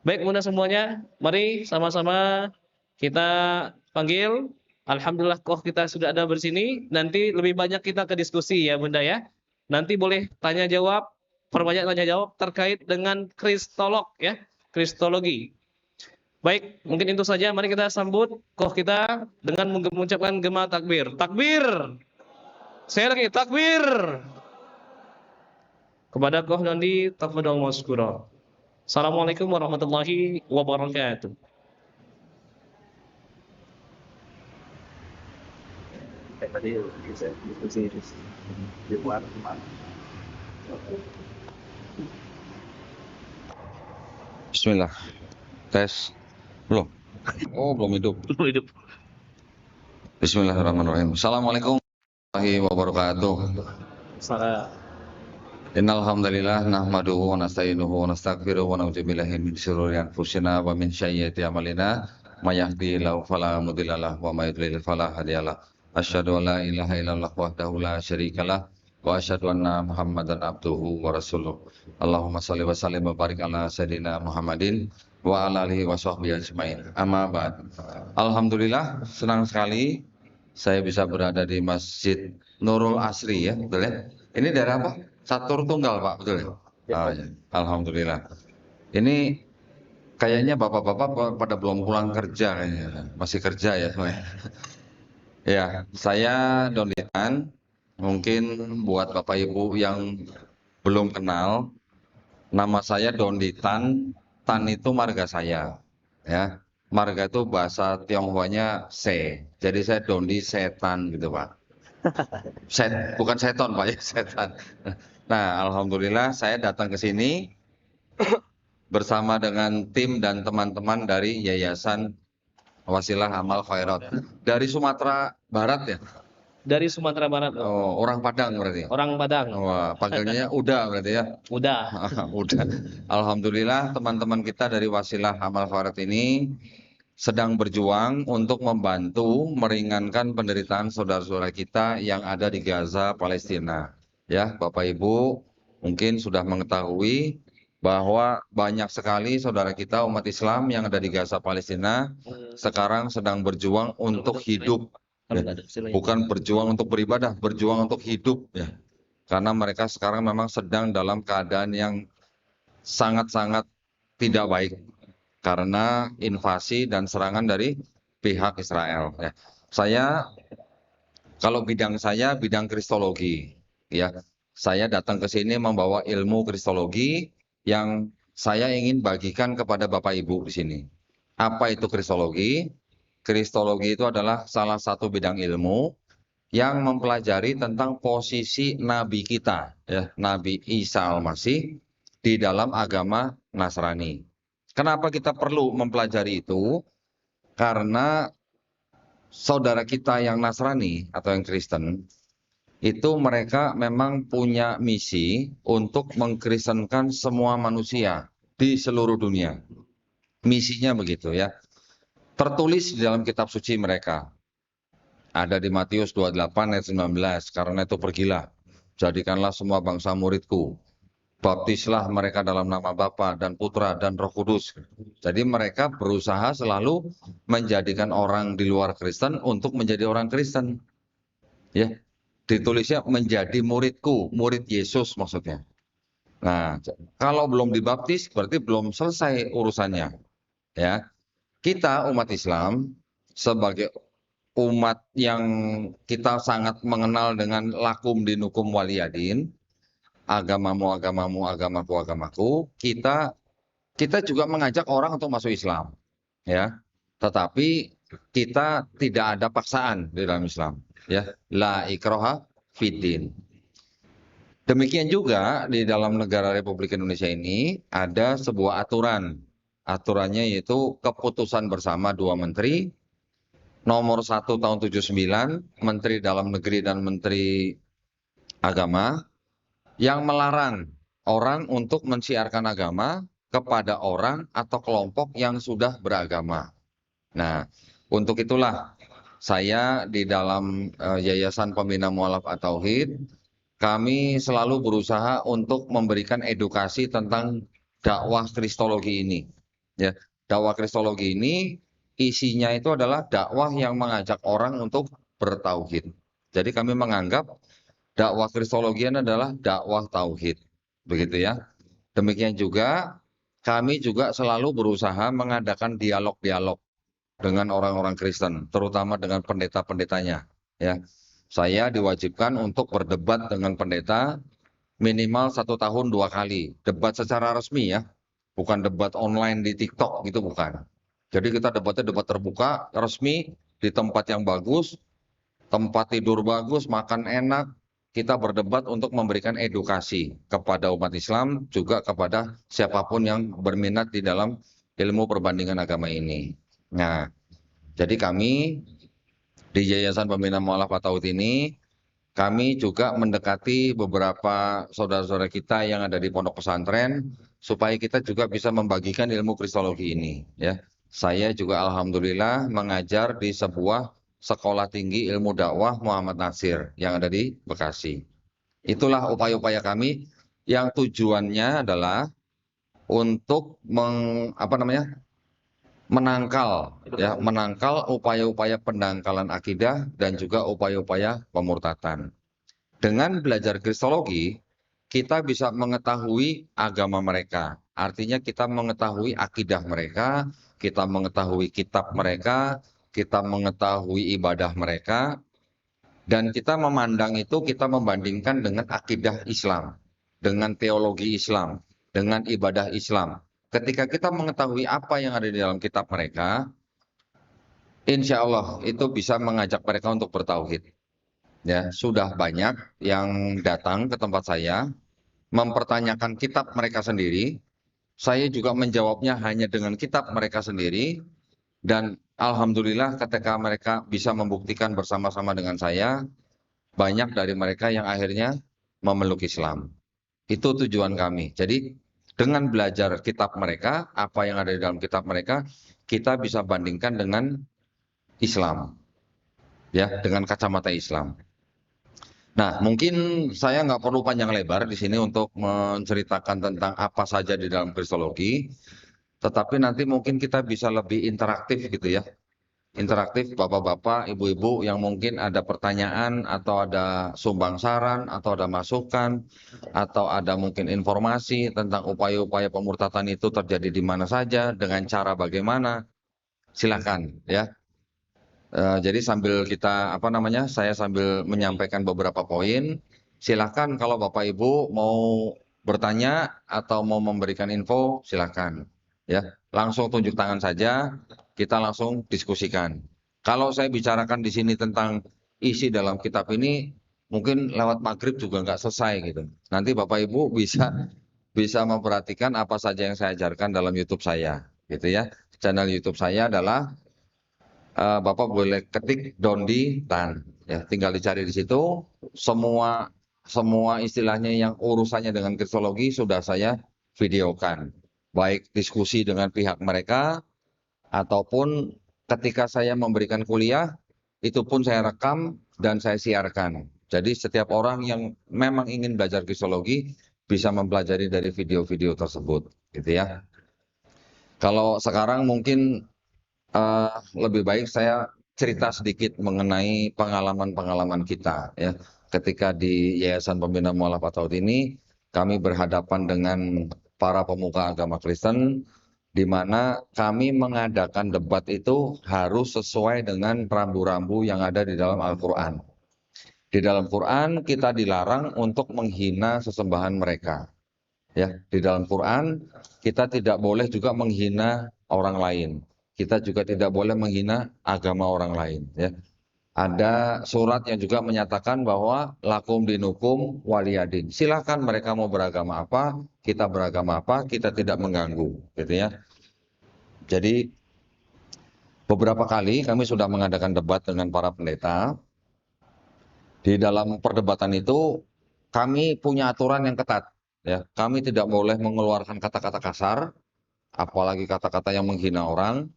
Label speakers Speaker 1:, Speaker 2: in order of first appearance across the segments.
Speaker 1: Baik Bunda semuanya, mari sama-sama kita panggil. Alhamdulillah kok kita sudah ada bersini. Nanti lebih banyak kita ke diskusi ya Bunda ya. Nanti boleh tanya jawab, perbanyak tanya jawab terkait dengan kristolog ya, kristologi. Baik, mungkin itu saja. Mari kita sambut koh kita dengan mengucapkan gema takbir. Takbir. Saya lagi takbir. Kepada koh Nandi tafadhol maskura. Assalamualaikum warahmatullahi wabarakatuh.
Speaker 2: Tadi bisa diskusi di luar kemana?
Speaker 3: Bismillah. Tes. Belum. Oh, belum hidup.
Speaker 1: Belum hidup.
Speaker 3: Bismillahirrahmanirrahim. Assalamualaikum warahmatullahi wabarakatuh.
Speaker 1: Salah.
Speaker 3: Innal hamdalillah nahmaduhu wa nasta'inuhu wa nastaghfiruhu wa na'udzu billahi min shururi anfusina wa min sayyiati a'malina. May yahdihillahu fala mudhillalah wa may yudlil fala hadiyalah. Asyhadu an la ilaha illallah wahdahu la syarikalah wa asyhadu anna Muhammadan abduhu wa rasuluh. Allahumma shalli wa sallim wa barik ala sayidina Muhammadin wa ala alihi wa sahbihi ajmain. Amma ba'd. Alhamdulillah senang sekali saya bisa berada di Masjid Nurul Asri ya, betul ya? Ini daerah apa? Catur Tunggal Pak, betul ya? Oh, ya. Alhamdulillah. Ini kayaknya bapak-bapak pada belum pulang kerja kayaknya, masih kerja ya semuanya. Ya, saya Donitan. Mungkin buat Bapak Ibu yang belum kenal, nama saya Donditan. Tan itu marga saya, ya. Marga itu bahasa Tionghoanya se. Jadi saya Dondi setan gitu Pak. Bukan seton Pak ya, setan. Nah, alhamdulillah saya datang ke sini bersama dengan tim dan teman-teman dari Yayasan Wasilah Amal Khairat dari Sumatera Barat ya.
Speaker 1: Dari Sumatera Barat.
Speaker 3: Oh, orang Padang berarti.
Speaker 1: Orang Padang.
Speaker 3: Wah, panggilnya Uda berarti ya.
Speaker 1: Udah.
Speaker 3: Udah. Alhamdulillah teman-teman kita dari Wasilah Amal Khairat ini sedang berjuang untuk membantu meringankan penderitaan saudara-saudara kita yang ada di Gaza, Palestina. Ya, Bapak Ibu mungkin sudah mengetahui bahwa banyak sekali saudara kita umat Islam yang ada di Gaza, Palestina sekarang sedang berjuang untuk hidup. Ya. Bukan berjuang untuk beribadah, berjuang untuk hidup. Ya. Karena mereka sekarang memang sedang dalam keadaan yang sangat-sangat tidak baik karena invasi dan serangan dari pihak Israel. Ya. Kalau bidang saya bidang kristologi, ya. Saya datang ke sini membawa ilmu kristologi yang saya ingin bagikan kepada Bapak Ibu di sini. Apa itu kristologi? Kristologi itu adalah salah satu bidang ilmu yang mempelajari tentang posisi Nabi kita, ya, Nabi Isa Al-Masih di dalam agama Nasrani. Kenapa kita perlu mempelajari itu? Karena saudara kita yang Nasrani atau yang Kristen, itu mereka memang punya misi untuk mengkristenkan semua manusia di seluruh dunia. Misinya begitu ya. Tertulis di dalam kitab suci mereka. Ada di Matius 28 ayat 19, karena itu pergilah, jadikanlah semua bangsa muridku. Baptislah mereka dalam nama Bapa dan Putra dan Roh Kudus. Jadi mereka berusaha selalu menjadikan orang di luar Kristen untuk menjadi orang Kristen. Ya, ditulisnya menjadi muridku, murid Yesus maksudnya. Nah, kalau belum dibaptis berarti belum selesai urusannya. Ya, kita umat Islam sebagai umat yang kita sangat mengenal dengan lakum dinukum waliyadin, agamamu agamamu, agamaku agamaku, kita juga mengajak orang untuk masuk Islam, ya. Tetapi kita tidak ada paksaan di dalam Islam, ya. La ikraha fiddin. Demikian juga di dalam negara Republik Indonesia ini ada sebuah aturan. Aturannya yaitu keputusan bersama dua menteri, nomor 1 tahun 79, Menteri Dalam Negeri dan Menteri Agama, yang melarang orang untuk mensiarkan agama kepada orang atau kelompok yang sudah beragama. Nah, untuk itulah saya di dalam Yayasan Pembina Mu'alaf At-Tauhid, kami selalu berusaha untuk memberikan edukasi tentang dakwah kristologi ini. Ya, dakwah Kristologi ini isinya itu adalah dakwah yang mengajak orang untuk bertauhid. Jadi kami menganggap dakwah Kristologian adalah dakwah tauhid. Begitu ya. Demikian juga kami juga selalu berusaha mengadakan dialog-dialog dengan orang-orang Kristen, terutama dengan pendeta-pendetanya. Ya, saya diwajibkan untuk berdebat dengan pendeta minimal 1 tahun 2 kali. Debat secara resmi ya, bukan debat online di TikTok gitu bukan. Jadi kita debatnya debat terbuka, resmi, di tempat yang bagus, tempat tidur bagus, makan enak. Kita berdebat untuk memberikan edukasi kepada umat Islam, juga kepada siapapun yang berminat di dalam ilmu perbandingan agama ini. Nah, jadi kami di Yayasan Pembina Mu'alaf At-Tauhid ini, kami juga mendekati beberapa saudara-saudara kita yang ada di pondok pesantren, supaya kita juga bisa membagikan ilmu Kristologi ini. Ya, saya juga alhamdulillah mengajar di sebuah sekolah tinggi ilmu dakwah Muhammad Nasir yang ada di Bekasi. Itulah upaya-upaya kami yang tujuannya adalah untuk menangkal upaya-upaya pendangkalan akidah dan juga upaya-upaya pemurtatan. Dengan belajar Kristologi, kita bisa mengetahui agama mereka. Artinya kita mengetahui akidah mereka, kita mengetahui kitab mereka, kita mengetahui ibadah mereka, dan kita memandang itu, kita membandingkan dengan akidah Islam, dengan teologi Islam, dengan ibadah Islam. Ketika kita mengetahui apa yang ada di dalam kitab mereka, insya Allah itu bisa mengajak mereka untuk bertauhid. Ya, sudah banyak yang datang ke tempat saya mempertanyakan kitab mereka sendiri. Saya juga menjawabnya hanya dengan kitab mereka sendiri. Dan alhamdulillah ketika mereka bisa membuktikan bersama-sama dengan saya, banyak dari mereka yang akhirnya memeluk Islam. Itu tujuan kami. Jadi dengan belajar kitab mereka, apa yang ada di dalam kitab mereka, kita bisa bandingkan dengan Islam. Ya, dengan kacamata Islam. Nah, mungkin saya nggak perlu panjang lebar di sini untuk menceritakan tentang apa saja di dalam Kristologi, tetapi nanti mungkin kita bisa lebih interaktif gitu ya. Interaktif bapak-bapak, ibu-ibu yang mungkin ada pertanyaan atau ada sumbang saran atau ada masukan atau ada mungkin informasi tentang upaya-upaya pemurtatan itu terjadi di mana saja, dengan cara bagaimana, silakan ya. Jadi sambil kita saya sambil menyampaikan beberapa poin, silakan kalau Bapak Ibu mau bertanya atau mau memberikan info, silakan ya. Langsung tunjuk tangan saja, kita langsung diskusikan. Kalau saya bicarakan di sini tentang isi dalam kitab ini, mungkin lewat maghrib juga nggak selesai gitu. Nanti Bapak Ibu bisa memperhatikan apa saja yang saya ajarkan dalam YouTube saya, gitu ya. Channel YouTube saya adalah Bapak boleh ketik Dondi Tan, ya, tinggal dicari di situ. Semua istilahnya yang urusannya dengan kristologi sudah saya videokan, baik diskusi dengan pihak mereka ataupun ketika saya memberikan kuliah, itu pun saya rekam dan saya siarkan. Jadi setiap orang yang memang ingin belajar kristologi bisa mempelajari dari video-video tersebut, gitu ya. Kalau sekarang mungkin lebih baik saya cerita sedikit mengenai pengalaman-pengalaman kita ya. Ketika di Yayasan Pembina Mu'alaf At-Tauhid ini, kami berhadapan dengan para pemuka agama Kristen, di mana kami mengadakan debat itu harus sesuai dengan rambu-rambu yang ada di dalam Al-Quran. Di dalam Quran kita dilarang untuk menghina sesembahan mereka. Ya, di dalam Quran kita tidak boleh juga menghina orang lain. Kita juga tidak boleh menghina agama orang lain. Ya. Ada surat yang juga menyatakan bahwa lakum dinukum waliyadin. Silakan mereka mau beragama apa, kita beragama apa, kita tidak mengganggu, gitu ya. Jadi beberapa kali kami sudah mengadakan debat dengan para pendeta. Di dalam perdebatan itu kami punya aturan yang ketat. Ya, kami tidak boleh mengeluarkan kata-kata kasar, apalagi kata-kata yang menghina orang.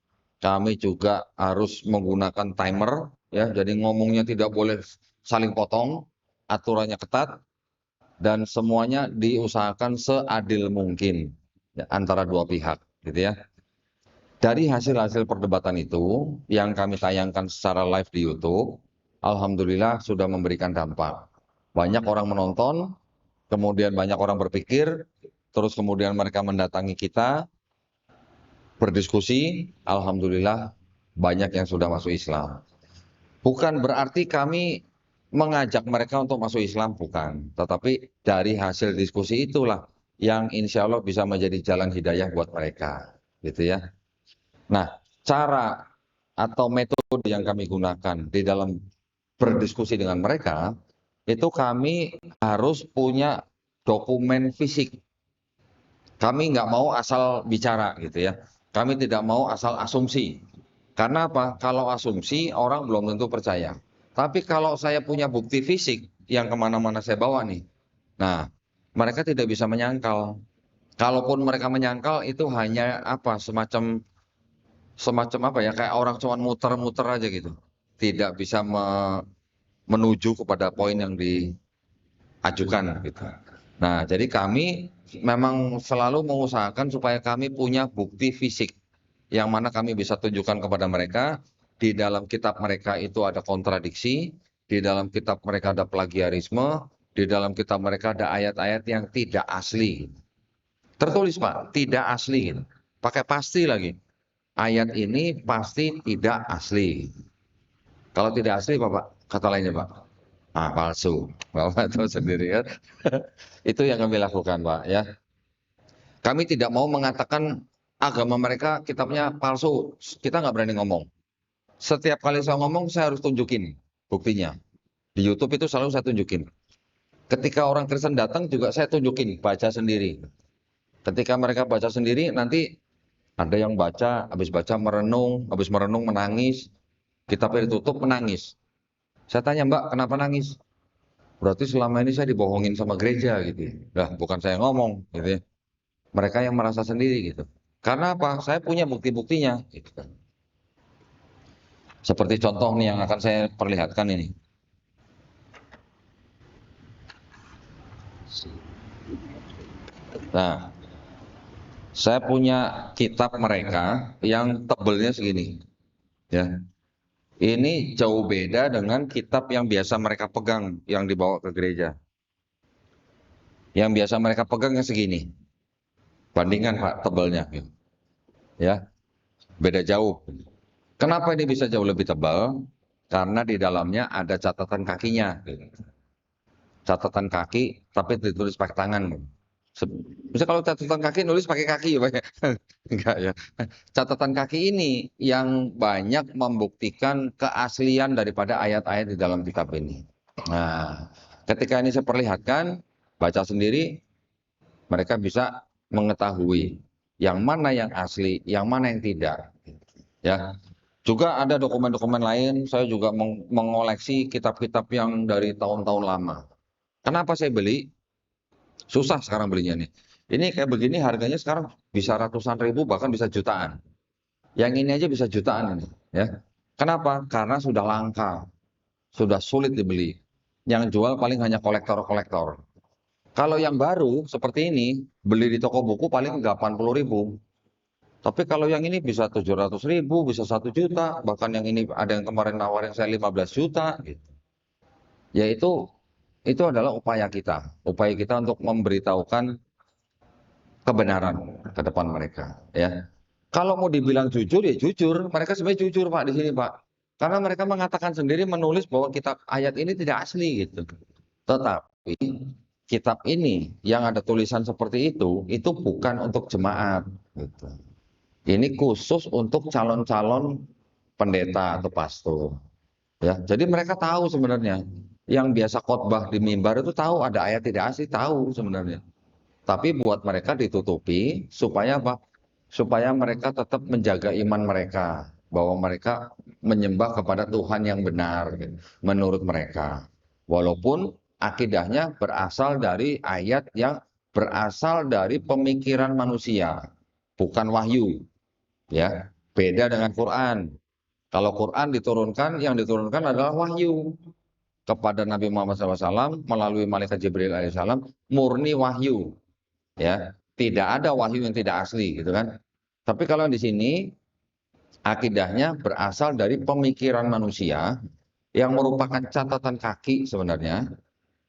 Speaker 3: Kami juga harus menggunakan timer, ya, jadi ngomongnya tidak boleh saling potong, aturannya ketat, dan semuanya diusahakan seadil mungkin ya, antara dua pihak, gitu ya. Dari hasil-hasil perdebatan itu yang kami tayangkan secara live di YouTube, alhamdulillah sudah memberikan dampak. Banyak orang menonton, kemudian banyak orang berpikir, terus kemudian mereka mendatangi kita, berdiskusi, alhamdulillah banyak yang sudah masuk Islam. Bukan berarti kami mengajak mereka untuk masuk Islam, bukan. Tetapi dari hasil diskusi itulah yang insya Allah bisa menjadi jalan hidayah buat mereka, gitu ya. Nah, cara atau metode yang kami gunakan di dalam berdiskusi dengan mereka, itu kami harus punya dokumen fisik. Kami nggak mau asal bicara gitu ya. Kami tidak mau asal asumsi. Karena apa? Kalau asumsi orang belum tentu percaya. Tapi kalau saya punya bukti fisik yang kemana-mana saya bawa nih, nah mereka tidak bisa menyangkal. Kalaupun mereka menyangkal itu hanya apa? Semacam apa ya? Kayak orang cuma muter-muter aja gitu. Tidak bisa menuju kepada poin yang diajukan gitu. Nah, jadi kami memang selalu mengusahakan supaya kami punya bukti fisik yang mana kami bisa tunjukkan kepada mereka. Di dalam kitab mereka itu ada kontradiksi, di dalam kitab mereka ada plagiarisme, di dalam kitab mereka ada ayat-ayat yang tidak asli. Tertulis Pak, tidak asli. Pakai pasti lagi. Ayat ini pasti tidak asli. Kalau tidak asli Bapak, kata lainnya Pak. Ah, palsu. Bapak tahu sendiri kan. Itu yang kami lakukan Pak ya. Kami tidak mau mengatakan agama mereka kitabnya palsu. Kita nggak berani ngomong. Setiap kali saya ngomong, saya harus tunjukin buktinya. Di YouTube itu selalu saya tunjukin. Ketika orang Kristen datang juga saya tunjukin, baca sendiri. Ketika mereka baca sendiri, nanti ada yang baca, habis merenung menangis. Kitabnya ditutup menangis. Saya tanya Mbak, kenapa nangis? Berarti selama ini saya dibohongin sama gereja gitu. Lah, bukan saya ngomong gitu ya. Mereka yang merasa sendiri gitu. Karena apa? Saya punya bukti-buktinya. Gitu kan. Seperti contoh nih yang akan saya perlihatkan ini. Nah, saya punya kitab mereka yang tebelnya segini. Ya, ini jauh beda dengan kitab yang biasa mereka pegang yang dibawa ke gereja. Yang biasa mereka pegang yang segini. Bandingkan Pak tebelnya. Ya, beda jauh. Kenapa ini bisa jauh lebih tebal? Karena di dalamnya ada catatan kakinya. Catatan kaki, tapi ditulis pakai tangan. Bisa kalau catatan kaki nulis pakai kaki ya Pak ya? Enggak ya. Catatan kaki ini yang banyak membuktikan keaslian daripada ayat-ayat di dalam kitab ini. Nah, ketika ini saya perlihatkan, baca sendiri, mereka bisa mengetahui yang mana yang asli, yang mana yang tidak. Ya, juga ada dokumen-dokumen lain, saya juga mengoleksi kitab-kitab yang dari tahun-tahun lama. Kenapa saya beli? Susah sekarang belinya nih. Ini kayak begini harganya sekarang bisa ratusan ribu, bahkan bisa jutaan. Yang ini aja bisa jutaan ini. Ya. Kenapa? Karena sudah langka, sudah sulit dibeli. Yang jual paling hanya kolektor-kolektor. Kalau yang baru seperti ini, beli di toko buku paling 80.000. Tapi kalau yang ini bisa 700.000, bisa 1 juta, bahkan yang ini ada yang kemarin nawarin saya 15 juta. Gitu. Yaitu itu adalah upaya kita untuk memberitahukan kebenaran ke depan mereka. Ya, kalau mau dibilang jujur ya jujur, mereka sebenarnya jujur Pak di sini Pak, karena mereka mengatakan sendiri menulis bahwa kitab ayat ini tidak asli gitu. Tetapi kitab ini yang ada tulisan seperti itu bukan untuk jemaat. Gitu. Ini khusus untuk calon-calon pendeta atau pastor. Ya, jadi mereka tahu sebenarnya. Yang biasa khotbah di mimbar itu tahu ada ayat tidak asli, tahu sebenarnya. Tapi buat mereka ditutupi supaya apa? Supaya mereka tetap menjaga iman mereka, bahwa mereka menyembah kepada Tuhan yang benar menurut mereka. Walaupun akidahnya berasal dari ayat yang berasal dari pemikiran manusia, bukan wahyu. Ya, beda dengan Quran. Kalau Quran diturunkan, yang diturunkan adalah wahyu kepada Nabi Muhammad SAW melalui malaikat Jibril alaihissalam, murni wahyu. Ya, tidak ada wahyu yang tidak asli, gitu kan? Tapi kalau di sini Akidahnya berasal dari pemikiran manusia yang merupakan catatan kaki sebenarnya.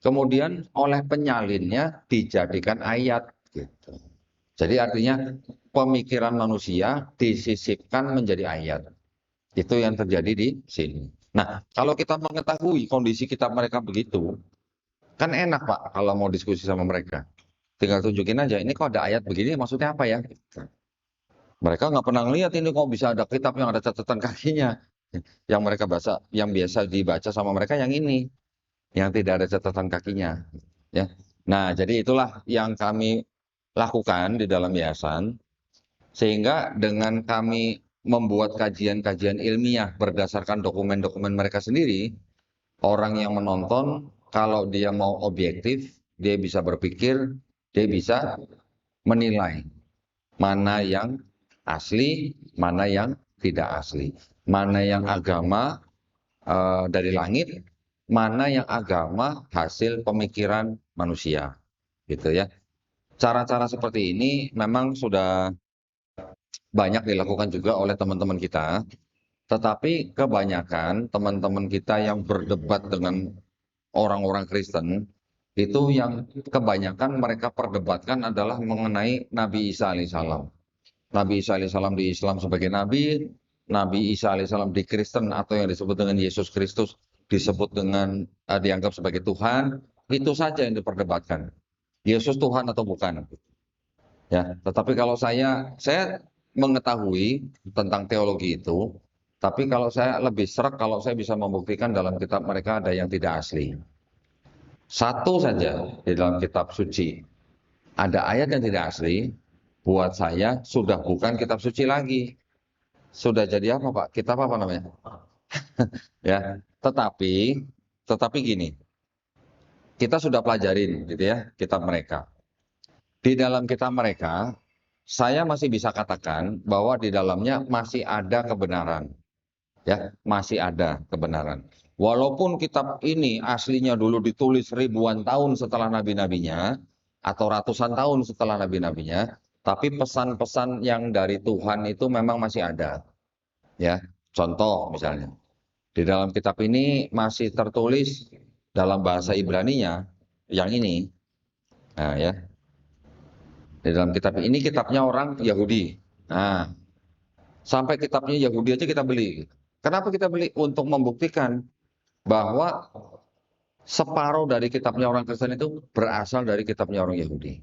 Speaker 3: Kemudian oleh penyalinnya dijadikan ayat gitu. Jadi artinya pemikiran manusia disisipkan menjadi ayat. Itu yang terjadi di sini. Nah, kalau kita mengetahui kondisi kitab mereka begitu, kan enak Pak kalau mau diskusi sama mereka. Tinggal tunjukin aja, ini kok ada ayat begini maksudnya apa ya? Mereka nggak pernah lihat ini kok bisa ada kitab yang ada catatan kakinya. Yang mereka baca, yang biasa dibaca sama mereka yang ini, yang tidak ada catatan kakinya. Ya. Nah, jadi itulah yang kami lakukan di dalam yayasan, sehingga dengan kami membuat kajian-kajian ilmiah berdasarkan dokumen-dokumen mereka sendiri, orang yang menonton, kalau dia mau objektif, dia bisa berpikir, dia bisa menilai mana yang asli, mana yang tidak asli, mana yang agama dari langit, mana yang agama hasil pemikiran manusia, gitu ya. Cara-cara seperti ini memang sudah banyak dilakukan juga oleh teman-teman kita, tetapi kebanyakan teman-teman kita yang berdebat dengan orang-orang Kristen, itu yang kebanyakan mereka perdebatkan adalah mengenai Nabi Isa alaihissalam. Nabi Isa alaihissalam di Islam sebagai Nabi, Nabi Isa alaihissalam di Kristen atau yang disebut dengan Yesus Kristus disebut dengan dianggap sebagai Tuhan, itu saja yang diperdebatkan. Yesus Tuhan atau bukan. Ya, tetapi kalau saya mengetahui tentang teologi itu, tapi kalau saya lebih serak kalau saya bisa membuktikan dalam kitab mereka ada yang tidak asli. Satu saja di dalam kitab suci ada ayat yang tidak asli, buat saya sudah bukan kitab suci lagi. Sudah jadi apa Pak? Kitab apa namanya? Ya, tetapi gini, kita sudah pelajarin gitu ya kitab mereka. Di dalam kitab mereka, saya masih bisa katakan bahwa di dalamnya masih ada kebenaran. Ya, masih ada kebenaran. Walaupun kitab ini aslinya dulu ditulis ribuan tahun setelah nabi-nabinya atau ratusan tahun setelah nabi-nabinya, tapi pesan-pesan yang dari Tuhan itu memang masih ada. Ya, contoh misalnya, di dalam kitab ini masih tertulis dalam bahasa Ibraninya yang ini. Nah, ya. Di dalam kitab ini kitabnya orang Yahudi. Nah, sampai kitabnya Yahudi aja kita beli. Kenapa kita beli? Untuk membuktikan bahwa separuh dari kitabnya orang Kristen itu berasal dari kitabnya orang Yahudi.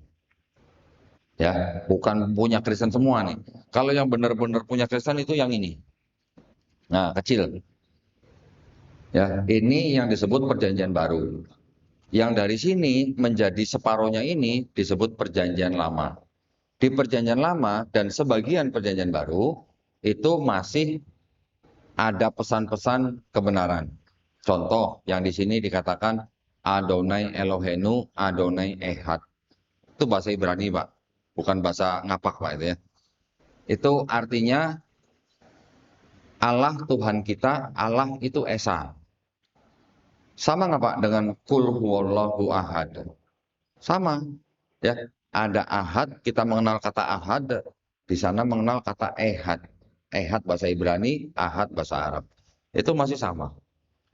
Speaker 3: Ya, bukan punya Kristen semua nih. Kalau yang benar-benar punya Kristen itu yang ini. Nah, kecil. Ya, ini yang disebut perjanjian baru. Yang dari sini menjadi separuhnya ini disebut perjanjian lama. Di perjanjian lama dan sebagian perjanjian baru itu masih ada pesan-pesan kebenaran. Contoh yang di sini dikatakan Adonai Elohenu, Adonai Ehad. Itu bahasa Ibrani, Pak. Bukan bahasa ngapak, Pak, itu ya. Itu artinya Allah Tuhan kita, Allah itu Esa. Sama nggak Pak dengan Kul huwallahu ahad? Sama. Ya, ada ahad, kita mengenal kata ahad, di sana mengenal kata ehad. Ehad bahasa Ibrani, ahad bahasa Arab. Itu masih sama.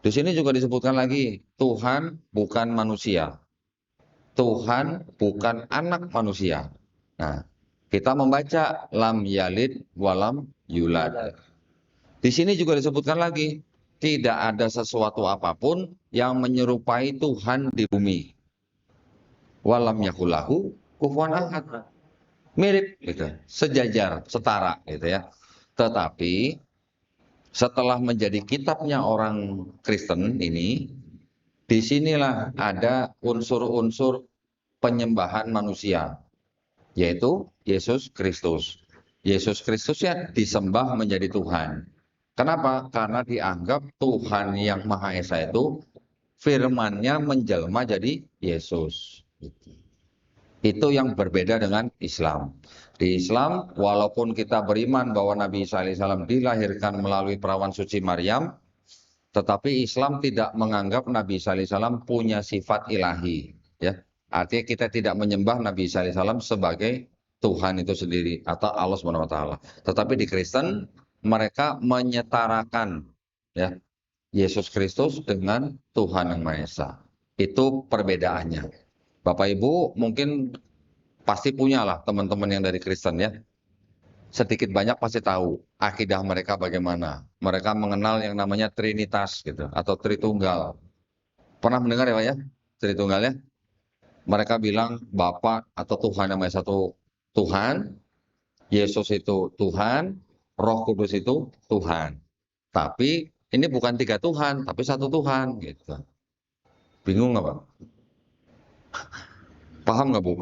Speaker 3: Di sini juga disebutkan lagi, Tuhan bukan manusia. Tuhan bukan anak manusia. Nah, kita membaca lam yalid walam yulad. Di sini juga disebutkan lagi, tidak ada sesuatu apapun yang menyerupai Tuhan di bumi. Walam yakulahu kufuwan ahad. Mirip gitu, sejajar, setara gitu ya. Tetapi setelah menjadi kitabnya orang Kristen ini, disinilah ada unsur-unsur penyembahan manusia, yaitu Yesus Kristus. Yesus Kristus ya disembah menjadi Tuhan. Kenapa? Karena dianggap Tuhan yang Maha Esa itu firman-Nya menjelma jadi Yesus. Itu yang berbeda dengan Islam. Di Islam, walaupun kita beriman bahwa Nabi Isa alaihissalam dilahirkan melalui perawan suci Maryam, tetapi Islam tidak menganggap Nabi Isa alaihissalam punya sifat ilahi. Ya, artinya kita tidak menyembah Nabi Isa alaihissalam sebagai Tuhan itu sendiri atau Allah SWT. Tetapi di Kristen, mereka menyetarakan ya Yesus Kristus dengan Tuhan Yang Maha Esa. Itu perbedaannya. Bapak Ibu mungkin pasti punya lah teman-teman yang dari Kristen ya. Sedikit banyak pasti tahu akidah mereka bagaimana. Mereka mengenal yang namanya Trinitas gitu atau Tritunggal. Pernah mendengar ya Pak ya? Tritunggal ya? Mereka bilang Bapa atau Tuhan Yang Maha Esa itu Tuhan, Yesus itu Tuhan, Roh Kudus itu Tuhan. Tapi ini bukan tiga Tuhan, tapi satu Tuhan gitu. Bingung nggak Pak? Paham nggak Bu?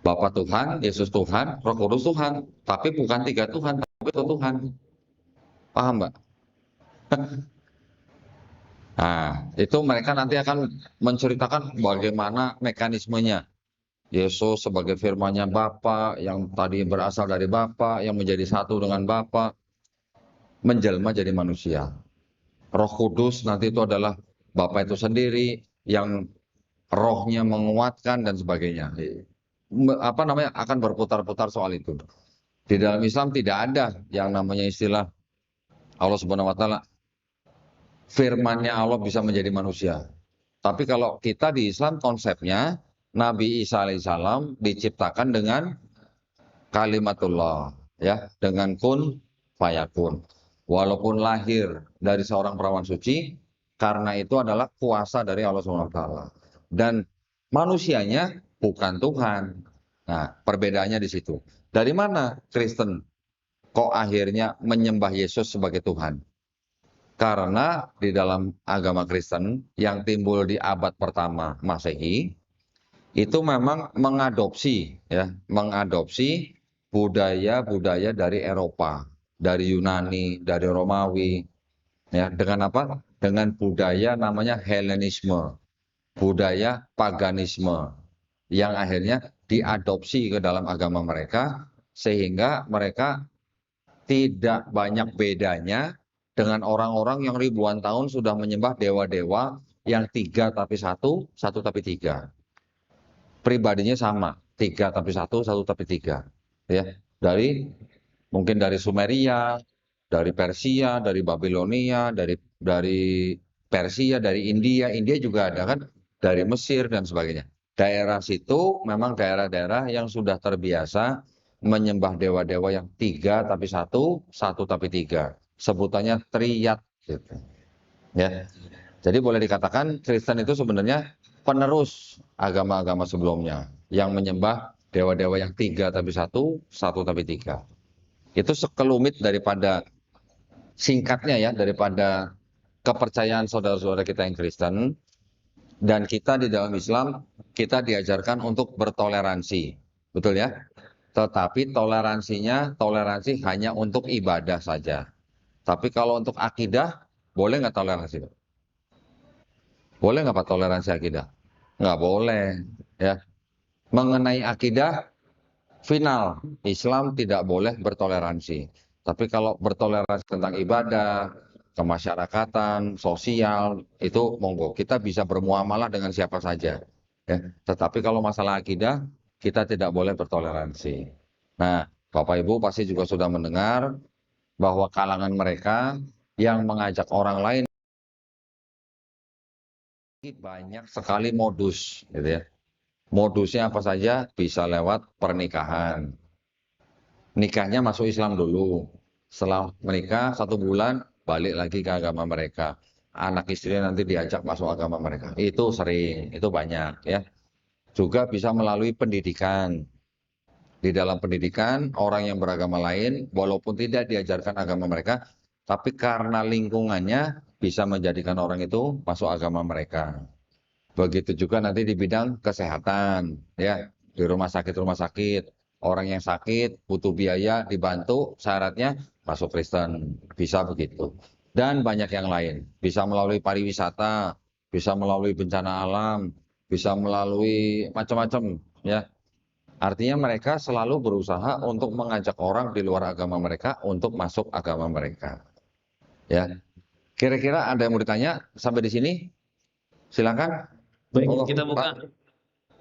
Speaker 3: Bapa Tuhan, Yesus Tuhan, Roh Kudus Tuhan, tapi bukan tiga Tuhan, tapi satu Tuhan. Paham Mbak? Nah, itu mereka nanti akan menceritakan bagaimana mekanismenya. Yesus sebagai firman-Nya Bapa, yang tadi berasal dari Bapa, yang menjadi satu dengan Bapa, menjelma jadi manusia. Roh Kudus nanti itu adalah Bapa itu sendiri yang rohnya menguatkan dan sebagainya. Apa namanya akan berputar-putar soal itu. Di dalam Islam tidak ada yang namanya istilah Allah Subhanahu wa taala firman-Nya Allah bisa menjadi manusia. Tapi kalau kita di Islam konsepnya Nabi Isa alaihissalam diciptakan dengan kalimatullah ya, dengan kun fayakun. Walaupun lahir dari seorang perawan suci, karena itu adalah kuasa dari Allah Subhanahu wa taala. Dan manusianya bukan Tuhan. Nah, perbedaannya di situ. Dari mana Kristen kok akhirnya menyembah Yesus sebagai Tuhan? Karena di dalam agama Kristen yang timbul di abad pertama Masehi itu memang mengadopsi budaya-budaya dari Eropa, dari Yunani, dari Romawi, ya, dengan apa? Dengan budaya namanya Helenisme, budaya paganisme yang akhirnya diadopsi ke dalam agama mereka sehingga mereka tidak banyak bedanya dengan orang-orang yang ribuan tahun sudah menyembah dewa-dewa yang tiga tapi satu, satu tapi tiga. Pribadinya sama, tiga tapi satu, satu tapi tiga. Ya, mungkin dari Sumeria, dari Persia, dari Babilonia, dari Persia, dari India, India juga ada kan, dari Mesir dan sebagainya. Daerah situ memang daerah-daerah yang sudah terbiasa menyembah dewa-dewa yang tiga tapi satu, satu tapi tiga. Sebutannya triad gitu. Ya. Jadi boleh dikatakan Kristen itu sebenarnya penerus agama-agama sebelumnya yang menyembah dewa-dewa yang tiga tapi satu, satu tapi tiga. Itu sekelumit daripada singkatnya ya daripada kepercayaan saudara-saudara kita yang Kristen. Dan kita di dalam Islam kita diajarkan untuk bertoleransi, betul ya? Tetapi toleransi hanya untuk ibadah saja. Tapi kalau untuk akidah boleh nggak toleransi? Boleh nggak Pak toleransi akidah? Nggak boleh, ya. Mengenai akidah, final, Islam tidak boleh bertoleransi. Tapi kalau bertoleransi tentang ibadah, kemasyarakatan, sosial, itu monggo. Kita bisa bermuamalah dengan siapa saja. Ya. Tetapi kalau masalah akidah, kita tidak boleh bertoleransi. Nah, Bapak Ibu pasti juga sudah mendengar bahwa kalangan mereka yang mengajak orang lain banyak sekali modus, gitu ya. Modusnya apa saja? Bisa lewat pernikahan. Nikahnya masuk Islam dulu. Setelah menikah 1 bulan, balik lagi ke agama mereka. Anak istrinya nanti diajak masuk agama mereka. Itu sering, itu banyak ya. Juga bisa melalui pendidikan. Di dalam pendidikan, orang yang beragama lain, walaupun tidak diajarkan agama mereka, tapi karena lingkungannya bisa menjadikan orang itu masuk agama mereka. Begitu juga nanti di bidang kesehatan, ya, di rumah sakit, orang yang sakit butuh biaya dibantu, syaratnya masuk Kristen, bisa begitu. Dan banyak yang lain, bisa melalui pariwisata, bisa melalui bencana alam, bisa melalui macam-macam, ya. Artinya mereka selalu berusaha untuk mengajak orang di luar agama mereka untuk masuk agama mereka. Ya, kira-kira ada yang mau ditanya sampai di sini? Silakan.
Speaker 1: Baik,
Speaker 3: Oh,
Speaker 1: kita buka.
Speaker 3: Pak.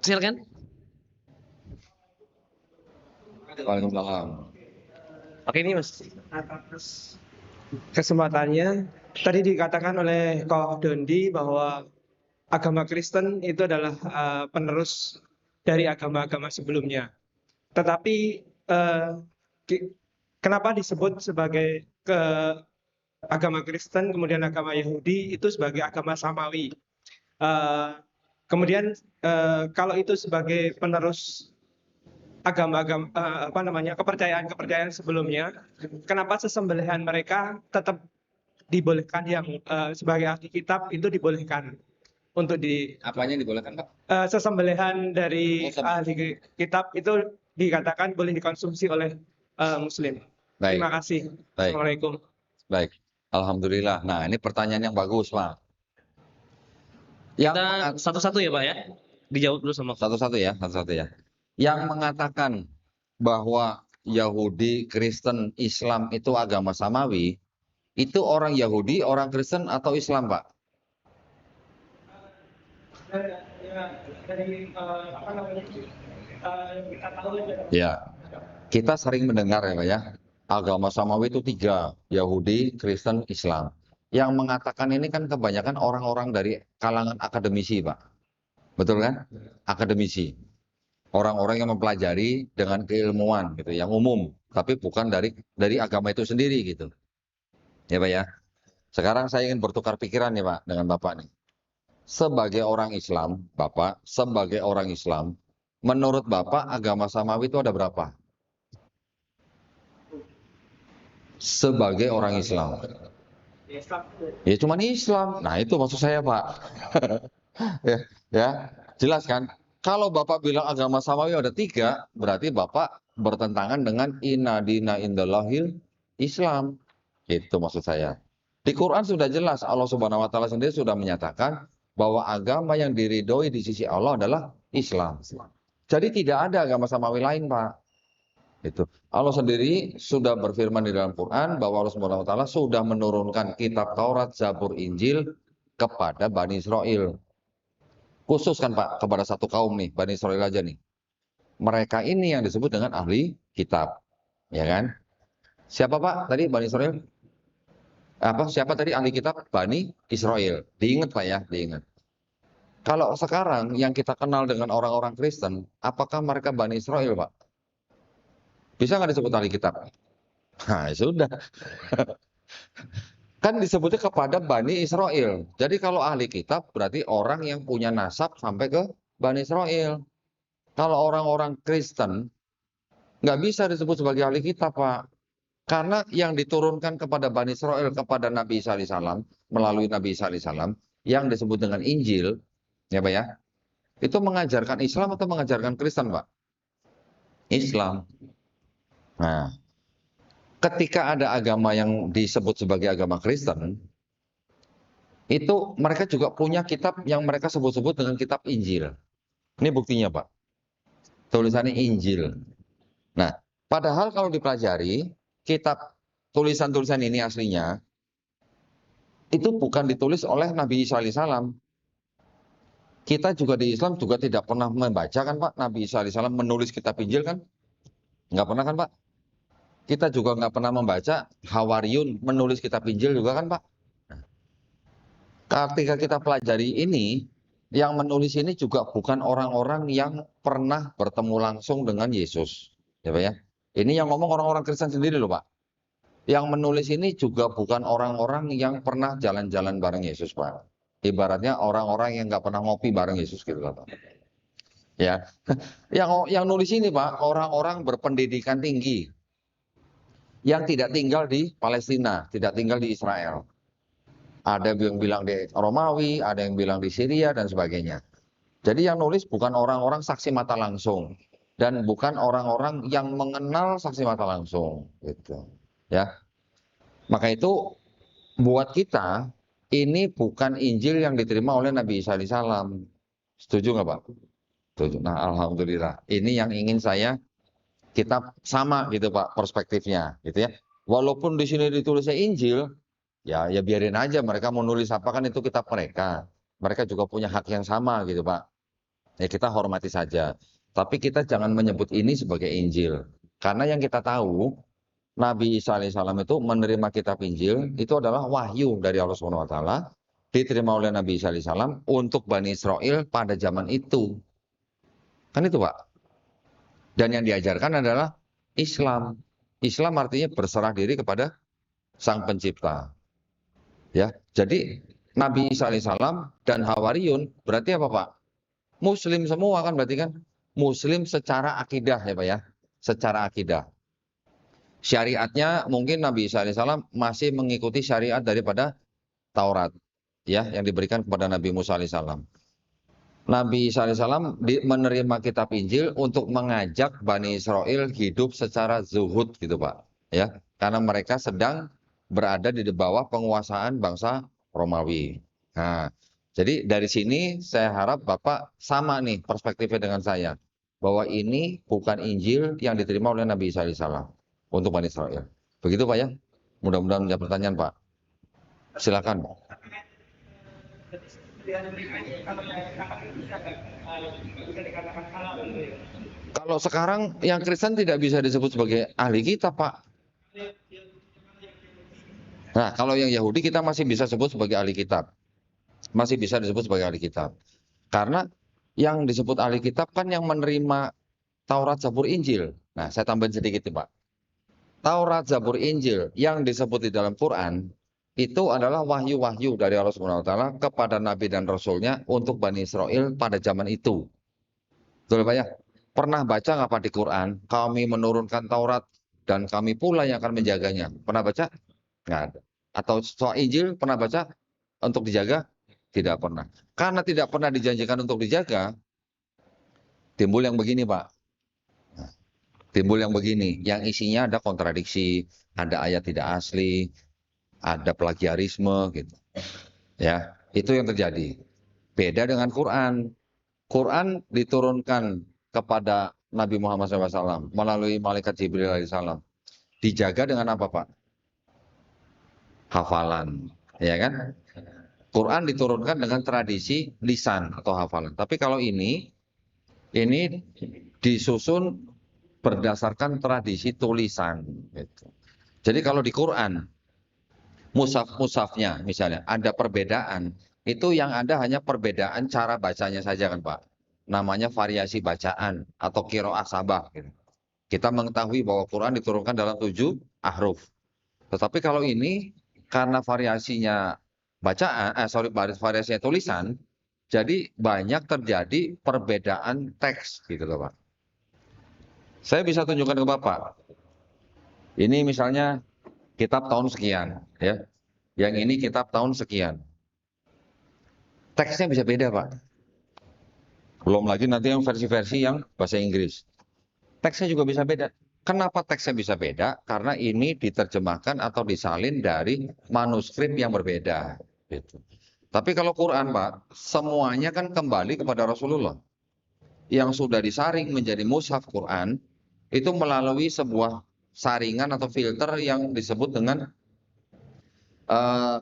Speaker 1: Silakan.
Speaker 3: Waalaikumsalam.
Speaker 1: Oke ini Mas.
Speaker 4: Atas kesempatannya, tadi dikatakan oleh Koh Dondi bahwa agama Kristen itu adalah penerus dari agama-agama sebelumnya. Tetapi kenapa disebut sebagai agama Kristen, kemudian agama Yahudi itu sebagai agama samawi? Kemudian kalau itu sebagai penerus agama-agama kepercayaan-kepercayaan sebelumnya, kenapa sesembelihan mereka tetap dibolehkan, yang sebagai ahli kitab itu dibolehkan untuk
Speaker 3: Apanya dibolehkan, Pak?
Speaker 4: sesembelihan dari
Speaker 3: Oh,
Speaker 4: ahli kitab itu dikatakan boleh dikonsumsi oleh Muslim.
Speaker 3: Baik,
Speaker 4: Terima kasih.
Speaker 3: baik,
Speaker 4: Assalamualaikum.
Speaker 3: baik. Alhamdulillah. Nah, ini pertanyaan yang bagus, Pak. Yang
Speaker 1: Kita satu-satu ya Pak ya. Dijawab dulu sama
Speaker 3: satu-satu ya. Yang mengatakan bahwa Yahudi, Kristen, Islam itu agama samawi, itu orang Yahudi, orang Kristen atau Islam, Pak? Ya, kita sering mendengar ya, Pak ya. Agama samawi itu 3, Yahudi, Kristen, Islam. Yang mengatakan ini kan kebanyakan orang-orang dari kalangan akademisi, Pak. Betul kan? Akademisi. Orang-orang yang mempelajari dengan keilmuan gitu, yang umum, tapi bukan dari agama itu sendiri gitu. Ya, Pak ya. Sekarang saya ingin bertukar pikiran nih, Pak, dengan Bapak nih. Sebagai orang Islam, Bapak, sebagai orang Islam, menurut Bapak agama samawi itu ada berapa? Sebagai orang Islam. Ya cuman Islam. Nah, itu maksud saya, Pak. ya, jelas kan? Kalau Bapak bilang agama samawi ada 3, berarti Bapak bertentangan dengan inna dina indallahil Islam. Itu maksud saya. Di Quran sudah jelas, Allah Subhanahu wa taala sendiri sudah menyatakan bahwa agama yang diridhoi di sisi Allah adalah Islam. Jadi tidak ada agama samawi lain, Pak. Itu. Allah sendiri sudah berfirman di dalam Quran bahwa Allah Subhanahu wa taala sudah menurunkan kitab Taurat, Zabur, Injil kepada Bani Israel. Khusus kan Pak, kepada satu kaum nih, Bani Israel aja nih. Mereka ini yang disebut dengan ahli kitab. Ya kan? Siapa Pak tadi Bani Israel? Siapa tadi ahli kitab? Bani Israel. Diingat Pak ya, diingat. Kalau sekarang yang kita kenal dengan orang-orang Kristen, apakah mereka Bani Israel, Pak? Bisa nggak disebut ahli kitab? Nah, sudah. Kan disebutnya kepada Bani Israel. Jadi kalau ahli kitab berarti orang yang punya nasab sampai ke Bani Israel. Kalau orang-orang Kristen nggak bisa disebut sebagai ahli kitab, Pak. Karena yang diturunkan kepada Bani Israel, kepada Nabi Isa alaihissalam, melalui Nabi Isa alaihissalam, yang disebut dengan Injil, ya Pak ya, itu mengajarkan Islam atau mengajarkan Kristen, Pak? Islam. Nah, ketika ada agama yang disebut sebagai agama Kristen, itu mereka juga punya kitab yang mereka sebut-sebut dengan kitab Injil. Ini buktinya, Pak. Tulisannya Injil. Nah, padahal kalau dipelajari, kitab tulisan-tulisan ini aslinya, itu bukan ditulis oleh Nabi Isa alaihissalam. Kita juga di Islam juga tidak pernah membaca kan Pak, Nabi Isa alaihissalam menulis kitab Injil kan? Nggak pernah kan Pak? Kita juga nggak pernah membaca Hawariyun menulis kitab Injil juga kan Pak? Ketika kita pelajari ini, yang menulis ini juga bukan orang-orang yang pernah bertemu langsung dengan Yesus. Ya Pak ya? Ini yang ngomong orang-orang Kristen sendiri loh Pak. Yang menulis ini juga bukan orang-orang yang pernah jalan-jalan bareng Yesus Pak. Ibaratnya orang-orang yang nggak pernah ngopi bareng Yesus gitu Pak. Ya, yang nulis ini Pak, orang-orang berpendidikan tinggi. Yang tidak tinggal di Palestina, tidak tinggal di Israel. Ada yang bilang di Romawi, ada yang bilang di Syria dan sebagainya. Jadi yang nulis bukan orang-orang saksi mata langsung. Dan bukan orang-orang yang mengenal saksi mata langsung. Gitu. Ya, maka itu buat kita ini bukan Injil yang diterima oleh Nabi Isa alaihissalam. Setuju nggak Pak? Setuju. Nah, alhamdulillah. Ini yang ingin kita sama gitu Pak perspektifnya, gitu ya. Walaupun di sini ditulisnya Injil, ya biarin aja mereka mau nulis apa kan itu kitab mereka. Mereka juga punya hak yang sama gitu Pak. Ya kita hormati saja. Tapi kita jangan menyebut ini sebagai Injil. Karena yang kita tahu Nabi Isa alaihissalam itu menerima kitab Injil itu adalah wahyu dari Allah Subhanahu wa taala, diterima oleh Nabi Isa alaihissalam untuk Bani Israel pada zaman itu. Kan itu, Pak. Dan yang diajarkan adalah Islam. Islam artinya berserah diri kepada Sang Pencipta. Ya. Jadi Nabi Isa alaihissalam dan Hawariyun berarti apa, Pak? Muslim semua kan berarti kan? Muslim secara akidah ya, Pak ya. Secara akidah. Syariatnya mungkin Nabi Isa alaihissalam masih mengikuti syariat daripada Taurat ya yang diberikan kepada Nabi Musa alaihissalam. Nabi Isa alaihissalam menerima kitab Injil untuk mengajak Bani Israel hidup secara zuhud gitu, Pak. Ya, karena mereka sedang berada di bawah penguasaan bangsa Romawi. Nah, jadi dari sini saya harap Bapak sama nih perspektifnya dengan saya bahwa ini bukan Injil yang diterima oleh Nabi Isa alaihissalam untuk Bani Israel. Begitu, Pak ya? Mudah-mudahan menjawab pertanyaan, Pak. Silakan, Pak. Kalau sekarang yang Kristen tidak bisa disebut sebagai ahli kitab, Pak. Nah, kalau yang Yahudi kita masih bisa sebut sebagai ahli kitab. Masih bisa disebut sebagai ahli kitab. Karena yang disebut ahli kitab kan yang menerima Taurat, Zabur, Injil. Nah, saya tambahin sedikit nih, Pak. Taurat, Zabur, Injil yang disebut di dalam Quran itu adalah wahyu-wahyu dari Allah Subhanahu wa taala kepada nabi dan rasulnya untuk Bani Israel pada zaman itu. Betul, Pak ya? Pernah baca nggak Pak di Quran? Kami menurunkan Taurat dan kami pula yang akan menjaganya. Pernah baca? Nggak ada. Atau soal Injil pernah baca untuk dijaga? Tidak pernah. Karena tidak pernah dijanjikan untuk dijaga, timbul yang begini, Pak. Timbul yang begini, yang isinya ada kontradiksi, ada ayat tidak asli, ada plagiarisme gitu. Ya, itu yang terjadi. Beda dengan Quran. Quran diturunkan kepada Nabi Muhammad SAW melalui malaikat Jibril alaihissalam. Dijaga dengan apa, Pak? Hafalan, ya kan? Quran diturunkan dengan tradisi lisan atau hafalan. Tapi kalau ini disusun berdasarkan tradisi tulisan. Gitu. Jadi kalau di Quran, mushaf-mushafnya misalnya ada perbedaan, itu yang ada hanya perbedaan cara bacanya saja kan, Pak. Namanya variasi bacaan atau qiraah sabah. Gitu. Kita mengetahui bahwa Quran diturunkan dalam 7 ahruf. Tetapi kalau ini karena variasinya bacaan, variasinya tulisan, jadi banyak terjadi perbedaan teks gitu loh, Pak. Saya bisa tunjukkan ke Bapak. Ini misalnya kitab tahun sekian, ya. Yang ini kitab tahun sekian. Teksnya bisa beda, Pak. Belum lagi nanti yang versi-versi yang bahasa Inggris. Teksnya juga bisa beda. Kenapa teksnya bisa beda? Karena ini diterjemahkan atau disalin dari manuskrip yang berbeda. Gitu. Tapi kalau Quran, Pak, semuanya kan kembali kepada Rasulullah. Yang sudah disaring menjadi mushaf Quran, itu melalui sebuah saringan atau filter yang disebut dengan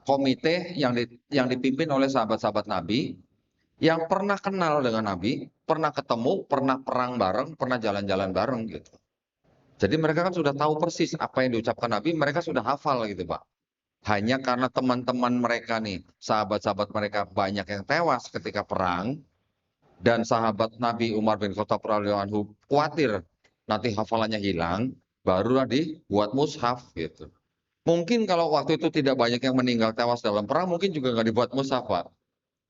Speaker 3: komite yang dipimpin oleh sahabat-sahabat Nabi, yang pernah kenal dengan Nabi, pernah ketemu, pernah perang bareng, pernah jalan-jalan bareng gitu. Jadi mereka kan sudah tahu persis apa yang diucapkan Nabi, mereka sudah hafal gitu, Pak. Hanya karena teman-teman mereka nih, sahabat-sahabat mereka banyak yang tewas ketika perang, dan sahabat Nabi Umar bin Khattab radhiyallahu anhu khawatir nanti hafalannya hilang, barulah dibuat mushaf gitu. Mungkin kalau waktu itu tidak banyak yang meninggal tewas dalam perang, mungkin juga nggak dibuat mushaf, Pak.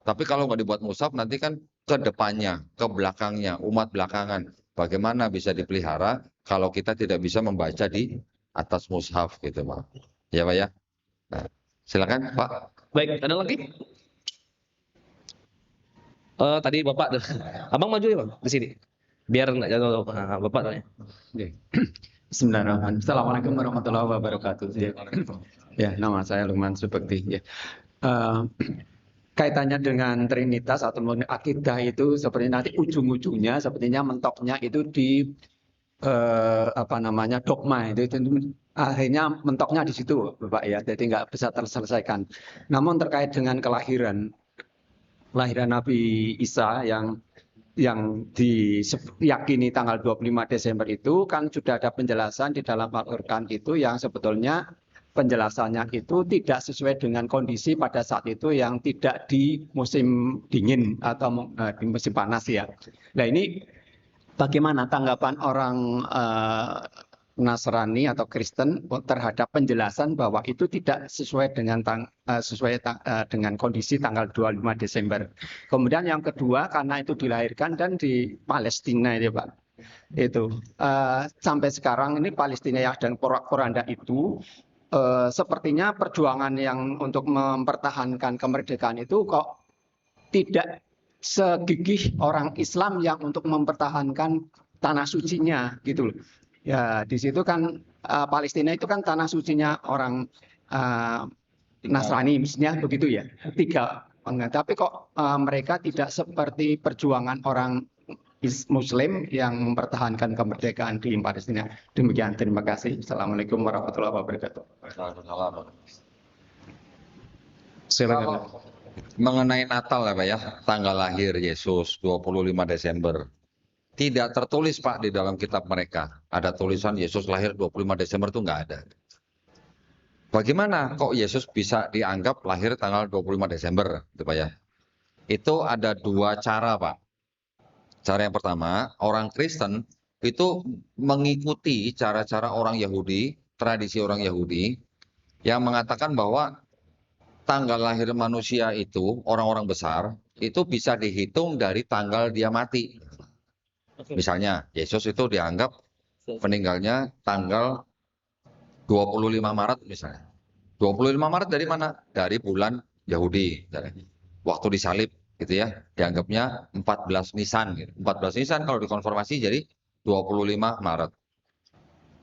Speaker 3: Tapi kalau nggak dibuat mushaf, nanti kan ke depannya, ke belakangnya, umat belakangan, bagaimana bisa dipelihara kalau kita tidak bisa membaca di atas mushaf gitu, Pak. Ya, Pak ya. Nah, silakan, Pak.
Speaker 1: Baik, ada lagi? Tadi Bapak, Abang maju ya Bang, di sini. Biar nggak jatuh Bapak tanya.
Speaker 5: Bismillahirrahmanirrahim. Assalamualaikum warahmatullahi wabarakatuh. Ya, nama saya Lukman Subekti. Ya. Kaitannya dengan Trinitas atau akidah itu seperti nanti ujung-ujungnya sepertinya mentoknya itu di dogma itu akhirnya mentoknya di situ, Bapak ya. Jadi nggak bisa terselesaikan. Namun terkait dengan kelahiran Nabi Isa yang yang diyakini tanggal 25 Desember itu kan sudah ada penjelasan di dalam Al-Qur'an itu yang sebetulnya penjelasannya itu tidak sesuai dengan kondisi pada saat itu yang tidak di musim dingin atau di musim panas ya. Nah ini bagaimana tanggapan orang Nasrani atau Kristen terhadap penjelasan bahwa itu tidak sesuai dengan dengan kondisi tanggal 25 Desember. Kemudian yang kedua karena itu dilahirkan dan di Palestina itu Pak. Itu sampai sekarang ini Palestina yang dan porak-poranda itu sepertinya perjuangan yang untuk mempertahankan kemerdekaan itu kok tidak segigih orang Islam yang untuk mempertahankan tanah sucinya gitu loh. Ya, di situ kan Palestina itu kan tanah sucinya orang Nasrani, misalnya begitu ya. Tapi kok mereka tidak seperti perjuangan orang Muslim yang mempertahankan kemerdekaan di Palestina. Demikian, terima kasih. Assalamualaikum warahmatullahi wabarakatuh.
Speaker 1: Silakan.
Speaker 3: Mengenai Natal ya Pak ya, tanggal lahir Yesus 25 Desember. Tidak tertulis Pak di dalam kitab mereka. Ada tulisan Yesus lahir 25 Desember itu nggak ada. Bagaimana kok Yesus bisa dianggap lahir tanggal 25 Desember, gitu Pak ya? Itu ada dua cara Pak. Cara yang pertama, orang Kristen itu mengikuti cara-cara orang Yahudi, tradisi orang Yahudi, yang mengatakan bahwa tanggal lahir manusia itu, orang-orang besar, itu bisa dihitung dari tanggal dia mati. Misalnya, Yesus itu dianggap meninggalnya tanggal 25 Maret misalnya. 25 Maret dari mana? Dari bulan Yahudi. Waktu disalib gitu ya. Dianggapnya 14 Nisan. Gitu. 14 Nisan kalau dikonfirmasi jadi 25 Maret.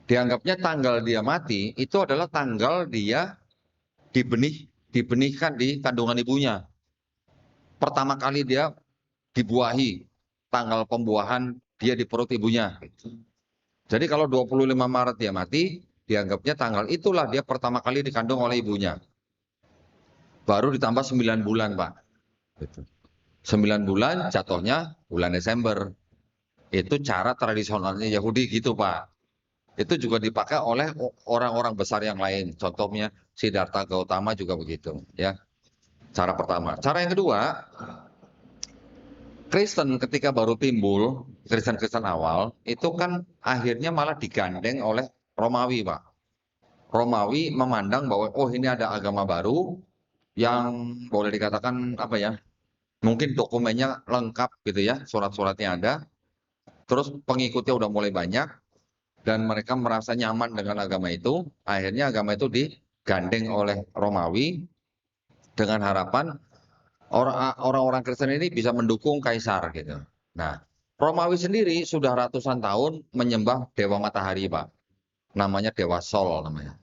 Speaker 3: Dianggapnya tanggal dia mati itu adalah tanggal dia dibenihkan di kandungan ibunya. Pertama kali dia dibuahi, tanggal pembuahan dia di perut ibunya. Jadi kalau 25 Maret dia mati, dianggapnya tanggal itulah dia pertama kali dikandung oleh ibunya. Baru ditambah 9 bulan Pak. 9 bulan jatuhnya bulan Desember. Itu cara tradisionalnya Yahudi gitu Pak. Itu juga dipakai oleh orang-orang besar yang lain. Contohnya Siddhartha Gautama juga begitu. Ya, cara pertama. Cara yang kedua, Kristen ketika baru timbul, Kristen-Kristen awal, itu kan akhirnya malah digandeng oleh Romawi, Pak. Romawi memandang bahwa, oh ini ada agama baru yang boleh dikatakan apa ya, mungkin dokumennya lengkap gitu ya, surat-suratnya ada, terus pengikutnya udah mulai banyak, dan mereka merasa nyaman dengan agama itu, akhirnya agama itu digandeng oleh Romawi dengan harapan orang-orang Kristen ini bisa mendukung kaisar gitu. Nah, Romawi sendiri sudah ratusan tahun menyembah dewa matahari, Pak. Namanya Dewa Sol namanya.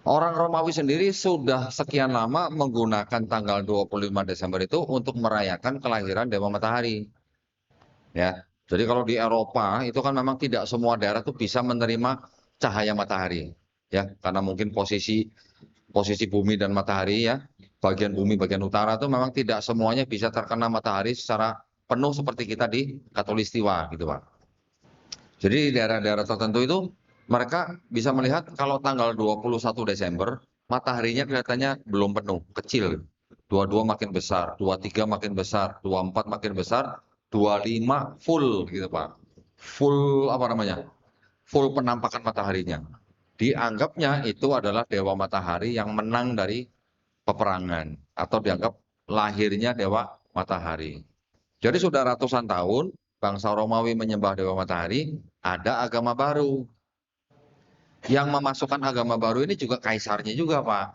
Speaker 3: Orang Romawi sendiri sudah sekian lama menggunakan tanggal 25 Desember itu untuk merayakan kelahiran dewa matahari. Ya. Jadi kalau di Eropa itu kan memang tidak semua daerah tuh bisa menerima cahaya matahari. Ya, karena mungkin posisi bumi dan matahari ya. Bagian bumi, bagian utara itu memang tidak semuanya bisa terkena matahari secara penuh seperti kita di Khatulistiwa gitu Pak. Jadi di daerah-daerah tertentu itu mereka bisa melihat kalau tanggal 21 Desember mataharinya kelihatannya belum penuh, kecil. 22 makin besar, 23 makin besar, 24 makin besar, 25 full gitu Pak. Full apa namanya? Full penampakan mataharinya. Dianggapnya itu adalah dewa matahari yang menang dari peperangan atau dianggap lahirnya dewa matahari. Jadi sudah ratusan tahun bangsa Romawi menyembah dewa matahari, ada agama baru. Yang memasukkan agama baru ini juga kaisarnya juga Pak.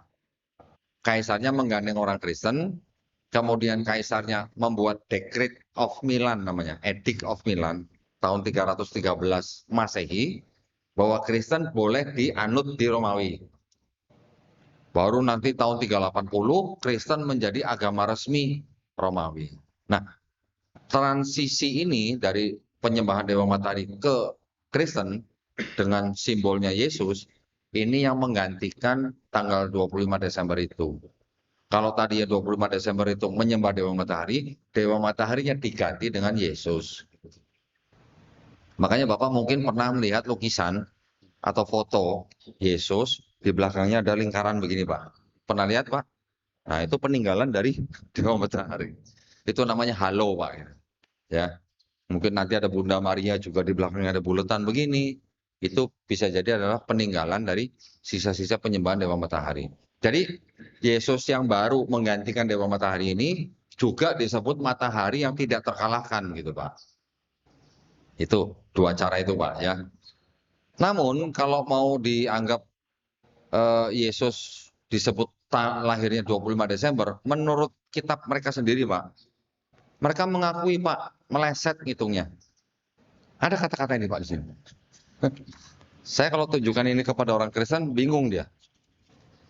Speaker 3: Kaisarnya menggandeng orang Kristen, kemudian kaisarnya membuat Decree of Milan namanya, Edict of Milan tahun 313 Masehi bahwa Kristen boleh dianut di Romawi. Baru nanti tahun 380 Kristen menjadi agama resmi Romawi. Nah, transisi ini dari penyembahan dewa matahari ke Kristen dengan simbolnya Yesus, ini yang menggantikan tanggal 25 Desember itu. Kalau tadi ya 25 Desember itu menyembah Dewa Mataharinya diganti dengan Yesus. Makanya Bapak mungkin pernah melihat lukisan atau foto Yesus, di belakangnya ada lingkaran begini, Pak. Pernah lihat, Pak? Nah, itu peninggalan dari Dewa Matahari. Itu namanya halo, Pak. Ya, mungkin nanti ada Bunda Maria juga di belakangnya ada bulatan begini. Itu bisa jadi adalah peninggalan dari sisa-sisa penyembahan Dewa Matahari. Jadi, Yesus yang baru menggantikan Dewa Matahari ini juga disebut matahari yang tidak terkalahkan gitu, Pak. Itu dua cara itu, Pak, ya. Namun kalau mau dianggap Yesus disebut lahirnya 25 Desember, menurut kitab mereka sendiri, Pak, mereka mengakui, Pak, meleset ngitungnya. Ada kata-kata ini, Pak, di sini. Saya kalau tunjukkan ini kepada orang Kristen, bingung dia.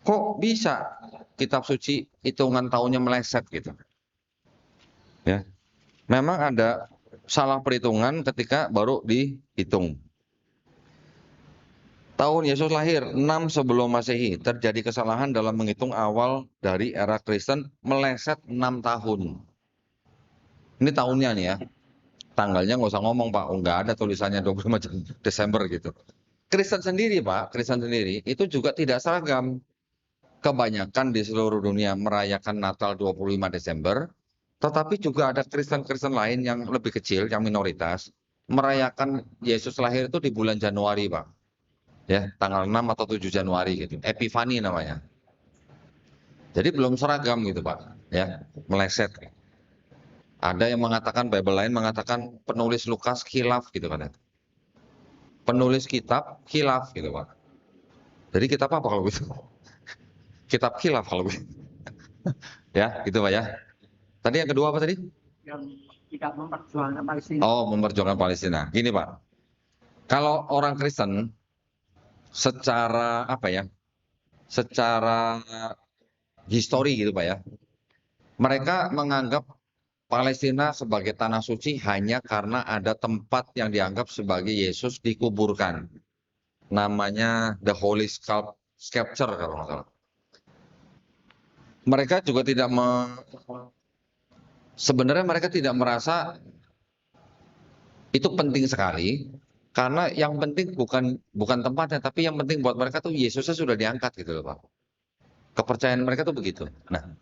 Speaker 3: Kok bisa kitab suci hitungan tahunnya meleset gitu? Ya, memang ada salah perhitungan ketika baru dihitung. Tahun Yesus lahir 6 sebelum Masehi, terjadi kesalahan dalam menghitung awal dari era Kristen meleset 6 tahun. Ini tahunnya nih ya. Tanggalnya nggak usah ngomong, Pak. Oh, nggak ada tulisannya 25 Desember gitu. Kristen sendiri, Pak, Kristen sendiri itu juga tidak seragam. Kebanyakan di seluruh dunia merayakan Natal 25 Desember, tetapi juga ada Kristen-Kristen lain yang lebih kecil, yang minoritas, merayakan Yesus lahir itu di bulan Januari, Pak. Ya, tanggal 6 atau 7 Januari gitu. Epifani namanya. Jadi belum seragam gitu, Pak. Ya, meleset. Ada yang mengatakan, Bible lain mengatakan penulis Lukas khilaf gitu kan. Penulis kitab khilaf gitu, Pak. Jadi kitab apa kalau gitu? Kitab khilaf kalau gitu. Ya, gitu Pak ya. Tadi yang kedua apa tadi?
Speaker 5: Yang tidak memperjuangkan Palestina.
Speaker 3: Oh, memperjuangkan Palestina. Gini Pak, kalau orang Kristen secara apa ya? Secara histori gitu Pak ya. Mereka menganggap Palestina sebagai tanah suci hanya karena ada tempat yang dianggap sebagai Yesus dikuburkan. Namanya The Holy Sculpture kalau nggak salah. Mereka juga tidak sebenarnya mereka tidak merasa itu penting sekali karena yang penting bukan tempatnya, tapi yang penting buat mereka tuh Yesusnya sudah diangkat gitu loh Pak. Kepercayaan mereka tuh begitu. Nah,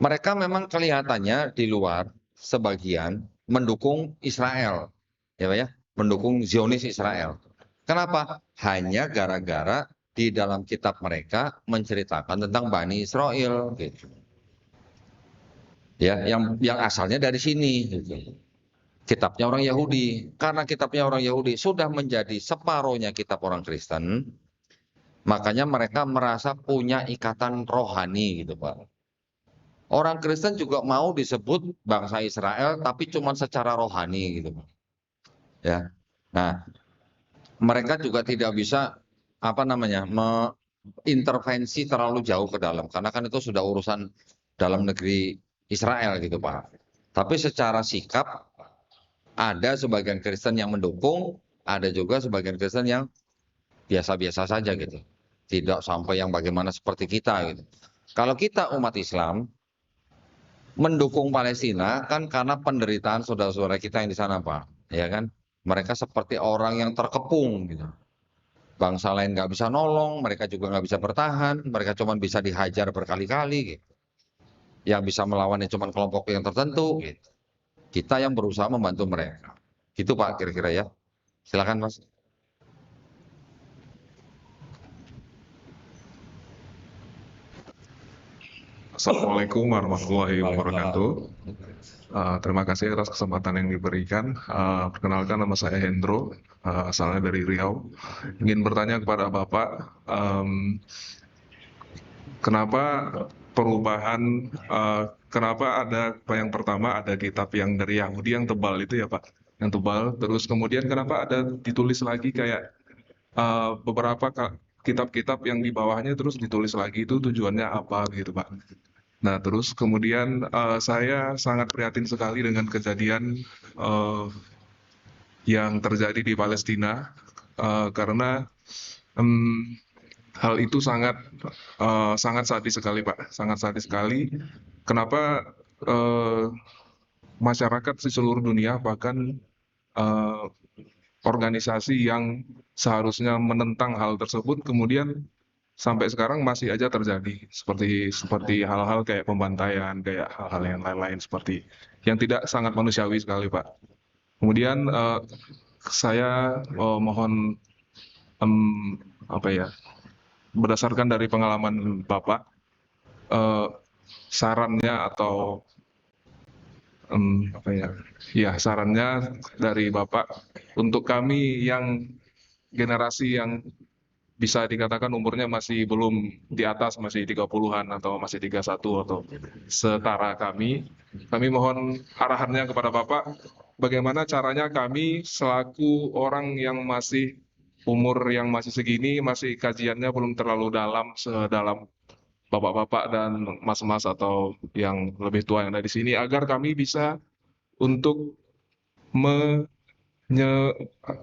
Speaker 3: mereka memang kelihatannya di luar sebagian mendukung Israel, ya Pak ya, mendukung Zionis Israel. Kenapa? Hanya gara-gara di dalam kitab mereka menceritakan tentang Bani Israel gitu. Ya, yang asalnya dari sini gitu. Kitabnya orang Yahudi. Karena kitabnya orang Yahudi sudah menjadi separohnya kitab orang Kristen, makanya mereka merasa punya ikatan rohani gitu, Pak. Orang Kristen juga mau disebut bangsa Israel tapi cuma secara rohani gitu, Pak. Ya. Nah, mereka juga tidak bisa intervensi terlalu jauh ke dalam karena kan itu sudah urusan dalam negeri Israel gitu Pak. Tapi secara sikap ada sebagian Kristen yang mendukung, ada juga sebagian Kristen yang biasa-biasa saja gitu. Tidak sampai yang bagaimana seperti kita gitu. Kalau kita umat Islam mendukung Palestina kan karena penderitaan saudara-saudara kita yang di sana Pak, ya kan? Mereka seperti orang yang terkepung gitu. Bangsa lain nggak bisa nolong, mereka juga nggak bisa bertahan, mereka cuma bisa dihajar berkali-kali gitu. Yang bisa melawannya cuma kelompok yang tertentu gitu. Kita yang berusaha membantu mereka. Gitu Pak kira-kira ya. Silakan Mas.
Speaker 6: Assalamualaikum warahmatullahi wabarakatuh. Terima kasih atas kesempatan yang diberikan. Perkenalkan nama saya Hendro, asalnya dari Riau. Ingin bertanya kepada Bapak, kenapa perubahan, kenapa ada yang pertama ada kitab yang dari Yahudi yang tebal itu ya Pak, yang tebal. Terus kemudian kenapa ada ditulis lagi kayak beberapa kitab-kitab yang di bawahnya terus ditulis lagi itu tujuannya apa gitu Pak. Nah terus kemudian saya sangat prihatin sekali dengan kejadian yang terjadi di Palestina karena hal itu sangat sadis sekali, Pak. Sangat sadis sekali. Kenapa masyarakat di seluruh dunia, bahkan eh, organisasi yang seharusnya menentang hal tersebut, kemudian sampai sekarang masih aja terjadi seperti hal-hal kayak pembantaian, kayak hal-hal yang lain-lain seperti yang tidak sangat manusiawi sekali, Pak. Kemudian saya mohon apa ya, berdasarkan dari pengalaman Bapak, eh, sarannya atau apa ya, ya sarannya dari Bapak untuk kami yang generasi yang bisa dikatakan umurnya masih belum di atas, masih 30-an atau masih 31 atau setara kami mohon arahannya kepada Bapak, bagaimana caranya kami selaku orang yang masih umur yang masih segini, masih kajiannya belum terlalu dalam, sedalam bapak-bapak dan mas-mas atau yang lebih tua yang ada di sini, agar kami bisa untuk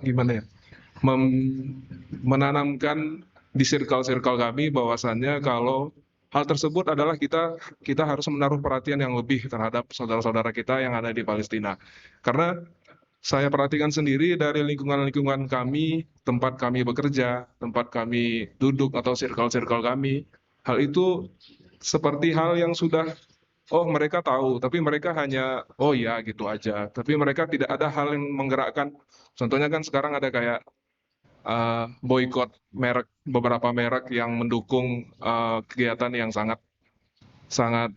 Speaker 6: gimana ya, menanamkan di circle-circle kami bahwasannya kalau hal tersebut adalah kita harus menaruh perhatian yang lebih terhadap saudara-saudara kita yang ada di Palestina. Karena saya perhatikan sendiri dari lingkungan-lingkungan kami, tempat kami bekerja, tempat kami duduk atau circle-circle kami, hal itu seperti hal yang sudah, oh mereka tahu, tapi mereka hanya, oh ya gitu aja. Tapi mereka tidak ada hal yang menggerakkan. Contohnya kan sekarang ada kayak boykot beberapa merek yang mendukung kegiatan yang sangat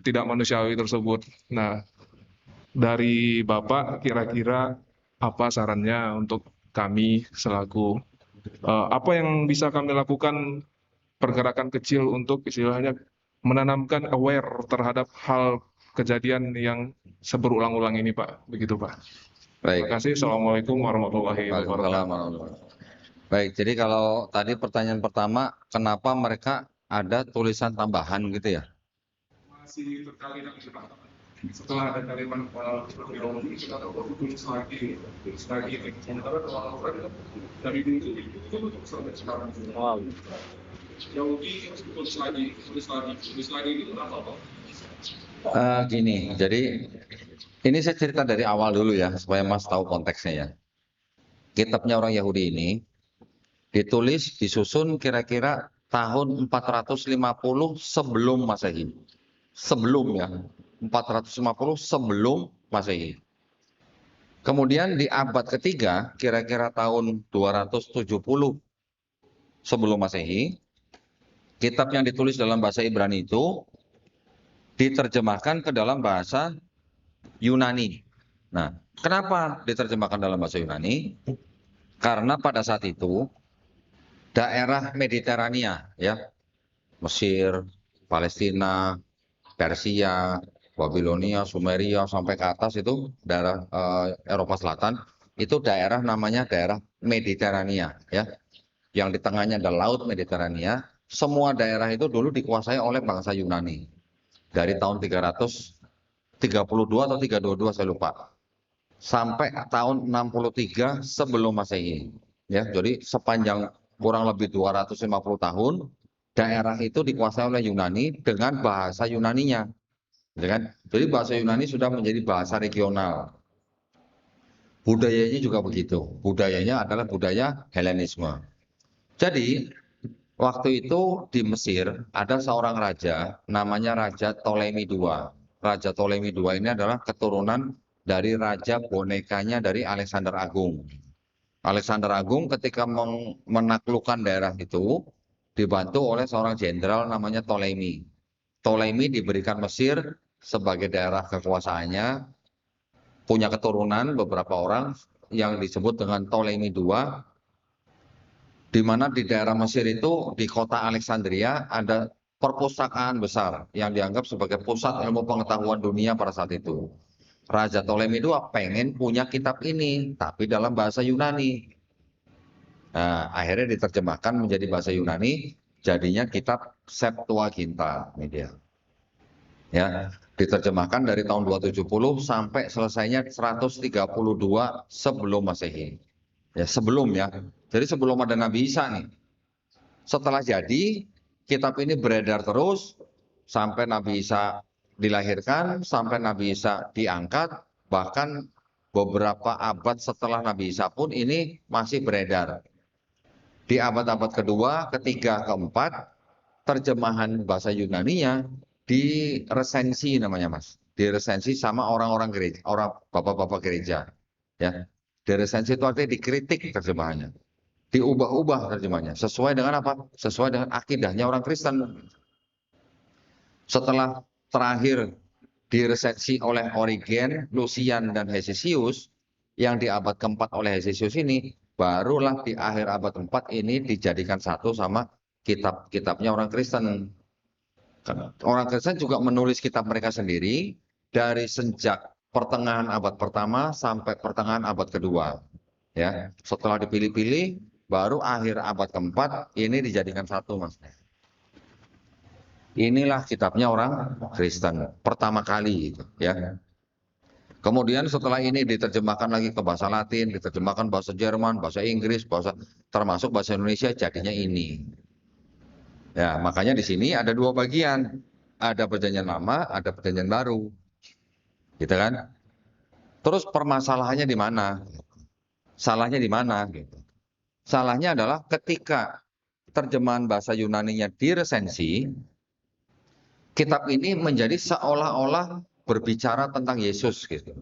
Speaker 6: tidak manusiawi tersebut. Nah, dari Bapak kira-kira apa sarannya untuk kami selaku apa yang bisa kami lakukan, pergerakan kecil untuk istilahnya menanamkan aware terhadap hal kejadian yang seberulang-ulang ini, Pak. Begitu, Pak. Terima
Speaker 3: Baik.
Speaker 6: kasih. Assalamualaikum warahmatullahi wabarakatuh.
Speaker 3: Waalaikumsalam warahmatullahi wabarakatuh. Baik, jadi kalau tadi pertanyaan pertama, kenapa mereka ada tulisan tambahan gitu ya?
Speaker 6: Masih terkali lagi, Pak. Setelah ada kalimat biologi, kita tulis lagi. Sementara kalau Al-Quran dari dulu itu sampai sekarang.
Speaker 1: Wow.
Speaker 6: Biologi tulis lagi itu apa?
Speaker 3: Gini, jadi ini saya cerita dari awal dulu ya, supaya Mas tahu konteksnya ya. Kitabnya orang Yahudi ini ditulis, disusun kira-kira tahun 450 sebelum Masehi. Sebelum ya, 450 sebelum Masehi. Kemudian di abad ketiga, kira-kira tahun 270 sebelum Masehi, kitab yang ditulis dalam bahasa Ibrani itu diterjemahkan ke dalam bahasa Yunani. Nah, kenapa diterjemahkan dalam bahasa Yunani? Karena pada saat itu daerah Mediterania ya, Mesir, Palestina, Persia, Babilonia, Sumeria sampai ke atas itu daerah Eropa Selatan, itu daerah namanya daerah Mediterania ya. Yang di tengahnya ada Laut Mediterania. Semua daerah itu dulu dikuasai oleh bangsa Yunani. Dari tahun 332 atau 322 saya lupa. Sampai tahun 63 sebelum Masehi. Ya, jadi sepanjang kurang lebih 250 tahun daerah itu dikuasai oleh Yunani dengan bahasa Yunaninya. Jadi bahasa Yunani sudah menjadi bahasa regional. Budayanya juga begitu. Budayanya adalah budaya Helenisme. Jadi waktu itu di Mesir ada seorang raja namanya Raja Ptolemy II. Raja Ptolemy II ini adalah keturunan dari raja bonekanya dari Alexander Agung. Alexander Agung ketika menaklukkan daerah itu dibantu oleh seorang jenderal namanya Ptolemy. Ptolemy diberikan Mesir sebagai daerah kekuasaannya, punya keturunan beberapa orang yang disebut dengan Ptolemy II, di mana di daerah Mesir itu di kota Alexandria ada perpustakaan besar yang dianggap sebagai pusat ilmu pengetahuan dunia pada saat itu. Raja Ptolemy II pengen punya kitab ini, tapi dalam bahasa Yunani. Nah, akhirnya diterjemahkan menjadi bahasa Yunani, jadinya kitab Septuaginta media. Ya, diterjemahkan dari tahun 270 sampai selesainya 132 sebelum Masehi. Ya, sebelum ya. Jadi sebelum ada Nabi Isa nih. Setelah jadi, kitab ini beredar terus sampai Nabi Isa dilahirkan, sampai Nabi Isa diangkat, bahkan beberapa abad setelah Nabi Isa pun ini masih beredar. Di abad-abad kedua, ketiga, keempat, terjemahan bahasa Yunaninya diresensi namanya Mas. Diresensi sama orang-orang gereja, orang bapak-bapak gereja. Ya. Diresensi itu artinya dikritik terjemahannya. Diubah-ubah terjemahannya. Sesuai dengan apa? Sesuai dengan akidahnya orang Kristen. Setelah terakhir diresensi oleh Origen, Lucian, dan Hesesius, yang di abad keempat oleh Hesesius ini, barulah di akhir abad keempat ini dijadikan satu sama kitab-kitabnya orang Kristen. Orang Kristen juga menulis kitab mereka sendiri dari sejak pertengahan abad pertama sampai pertengahan abad kedua. Ya, setelah dipilih-pilih, baru akhir abad keempat ini dijadikan satu, Mas. Inilah kitabnya orang Kristen pertama kali, gitu, ya. Kemudian setelah ini diterjemahkan lagi ke bahasa Latin, diterjemahkan bahasa Jerman, bahasa Inggris, termasuk bahasa Indonesia, jadinya ini. Ya, makanya di sini ada dua bagian, ada perjanjian lama, ada perjanjian baru, gitu kan? Terus permasalahannya di mana? Salahnya di mana? Gitu. Salahnya adalah ketika terjemahan bahasa Yunaninya diresensi, kitab ini menjadi seolah-olah berbicara tentang Yesus, gitu.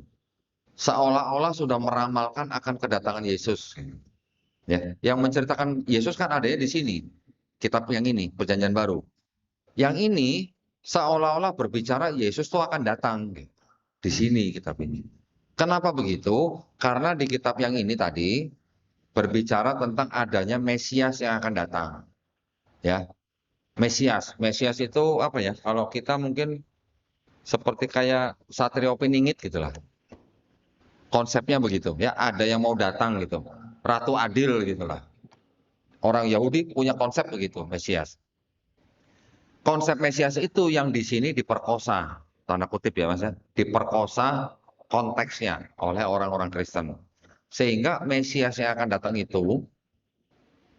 Speaker 3: Seolah-olah sudah meramalkan akan kedatangan Yesus. Ya, yang menceritakan Yesus kan adanya di sini. Kitab yang ini, Perjanjian Baru. Yang ini seolah-olah berbicara Yesus itu akan datang, gitu. Di sini kitab ini. Kenapa begitu? Karena di kitab yang ini tadi berbicara tentang adanya Mesias yang akan datang. Ya. Mesias itu apa ya? Kalau kita mungkin seperti kayak Satrio Piningit gitulah. Konsepnya begitu, ya. Ada yang mau datang gitu. Ratu Adil gitulah. Orang Yahudi punya konsep begitu, Mesias. Konsep Mesias itu yang di sini diperkosa, tanda kutip ya Mas ya, diperkosa konteksnya oleh orang-orang Kristen. Sehingga Mesias yang akan datang itu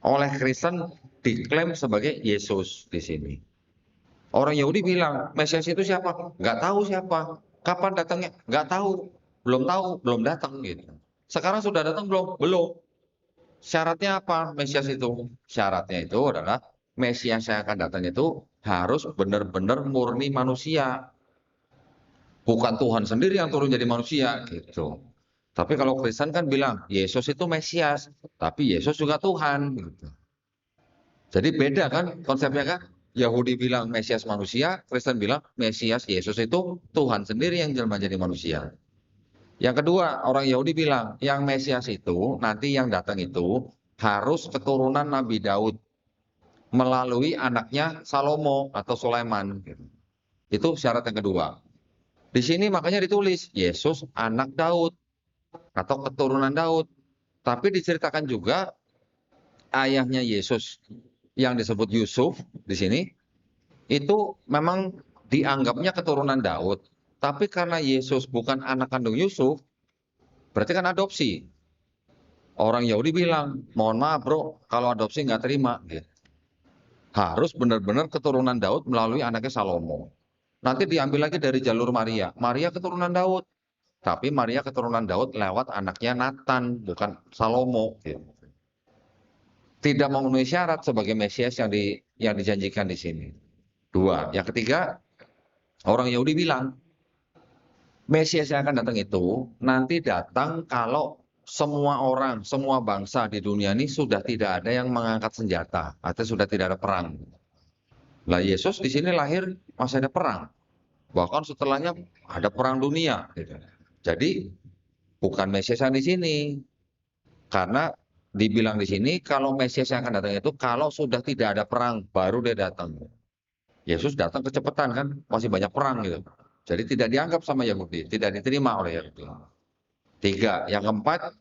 Speaker 3: oleh Kristen diklaim sebagai Yesus di sini. Orang Yahudi bilang, Mesias itu siapa? Nggak tahu siapa. Kapan datangnya? Nggak tahu. Belum datang gitu. Sekarang sudah datang belum? Belum. Syaratnya apa Mesias itu? Syaratnya itu adalah Mesias yang akan datang itu harus benar-benar murni manusia. Bukan Tuhan sendiri yang turun jadi manusia gitu. Tapi kalau Kristen kan bilang, Yesus itu Mesias, tapi Yesus juga Tuhan. Gitu. Jadi beda kan konsepnya kan? Yahudi bilang Mesias manusia, Kristen bilang Mesias Yesus itu Tuhan sendiri yang jelma jadi manusia. Yang kedua, orang Yahudi bilang yang Mesias itu nanti yang datang itu harus keturunan Nabi Daud melalui anaknya Salomo atau Sulaiman. Itu syarat yang kedua. Di sini makanya ditulis Yesus anak Daud atau keturunan Daud. Tapi diceritakan juga ayahnya Yesus yang disebut Yusuf di sini itu memang dianggapnya keturunan Daud, tapi karena Yesus bukan anak kandung Yusuf, berarti kan adopsi. Orang Yahudi bilang, mohon maaf bro, kalau adopsi nggak terima, gitu. Harus benar-benar keturunan Daud melalui anaknya Salomo. Nanti diambil lagi dari jalur Maria. Maria keturunan Daud, tapi Maria keturunan Daud lewat anaknya Nathan, bukan Salomo. Gitu. Tidak memenuhi syarat sebagai Mesias yang dijanjikan di sini. Dua. Yang ketiga, orang Yahudi bilang, Mesias yang akan datang itu nanti datang kalau semua orang, semua bangsa di dunia ini sudah tidak ada yang mengangkat senjata, atau sudah tidak ada perang. Nah, Yesus di sini lahir masih ada perang. Bahkan setelahnya ada perang dunia. Jadi, bukan Mesias yang di sini. Karena dibilang di sini kalau Mesias yang akan datang itu kalau sudah tidak ada perang baru dia datang. Yesus datang kecepatan kan, masih banyak perang gitu. Jadi tidak dianggap sama Yahudi, tidak diterima oleh Yahudi. Tiga, yang keempat,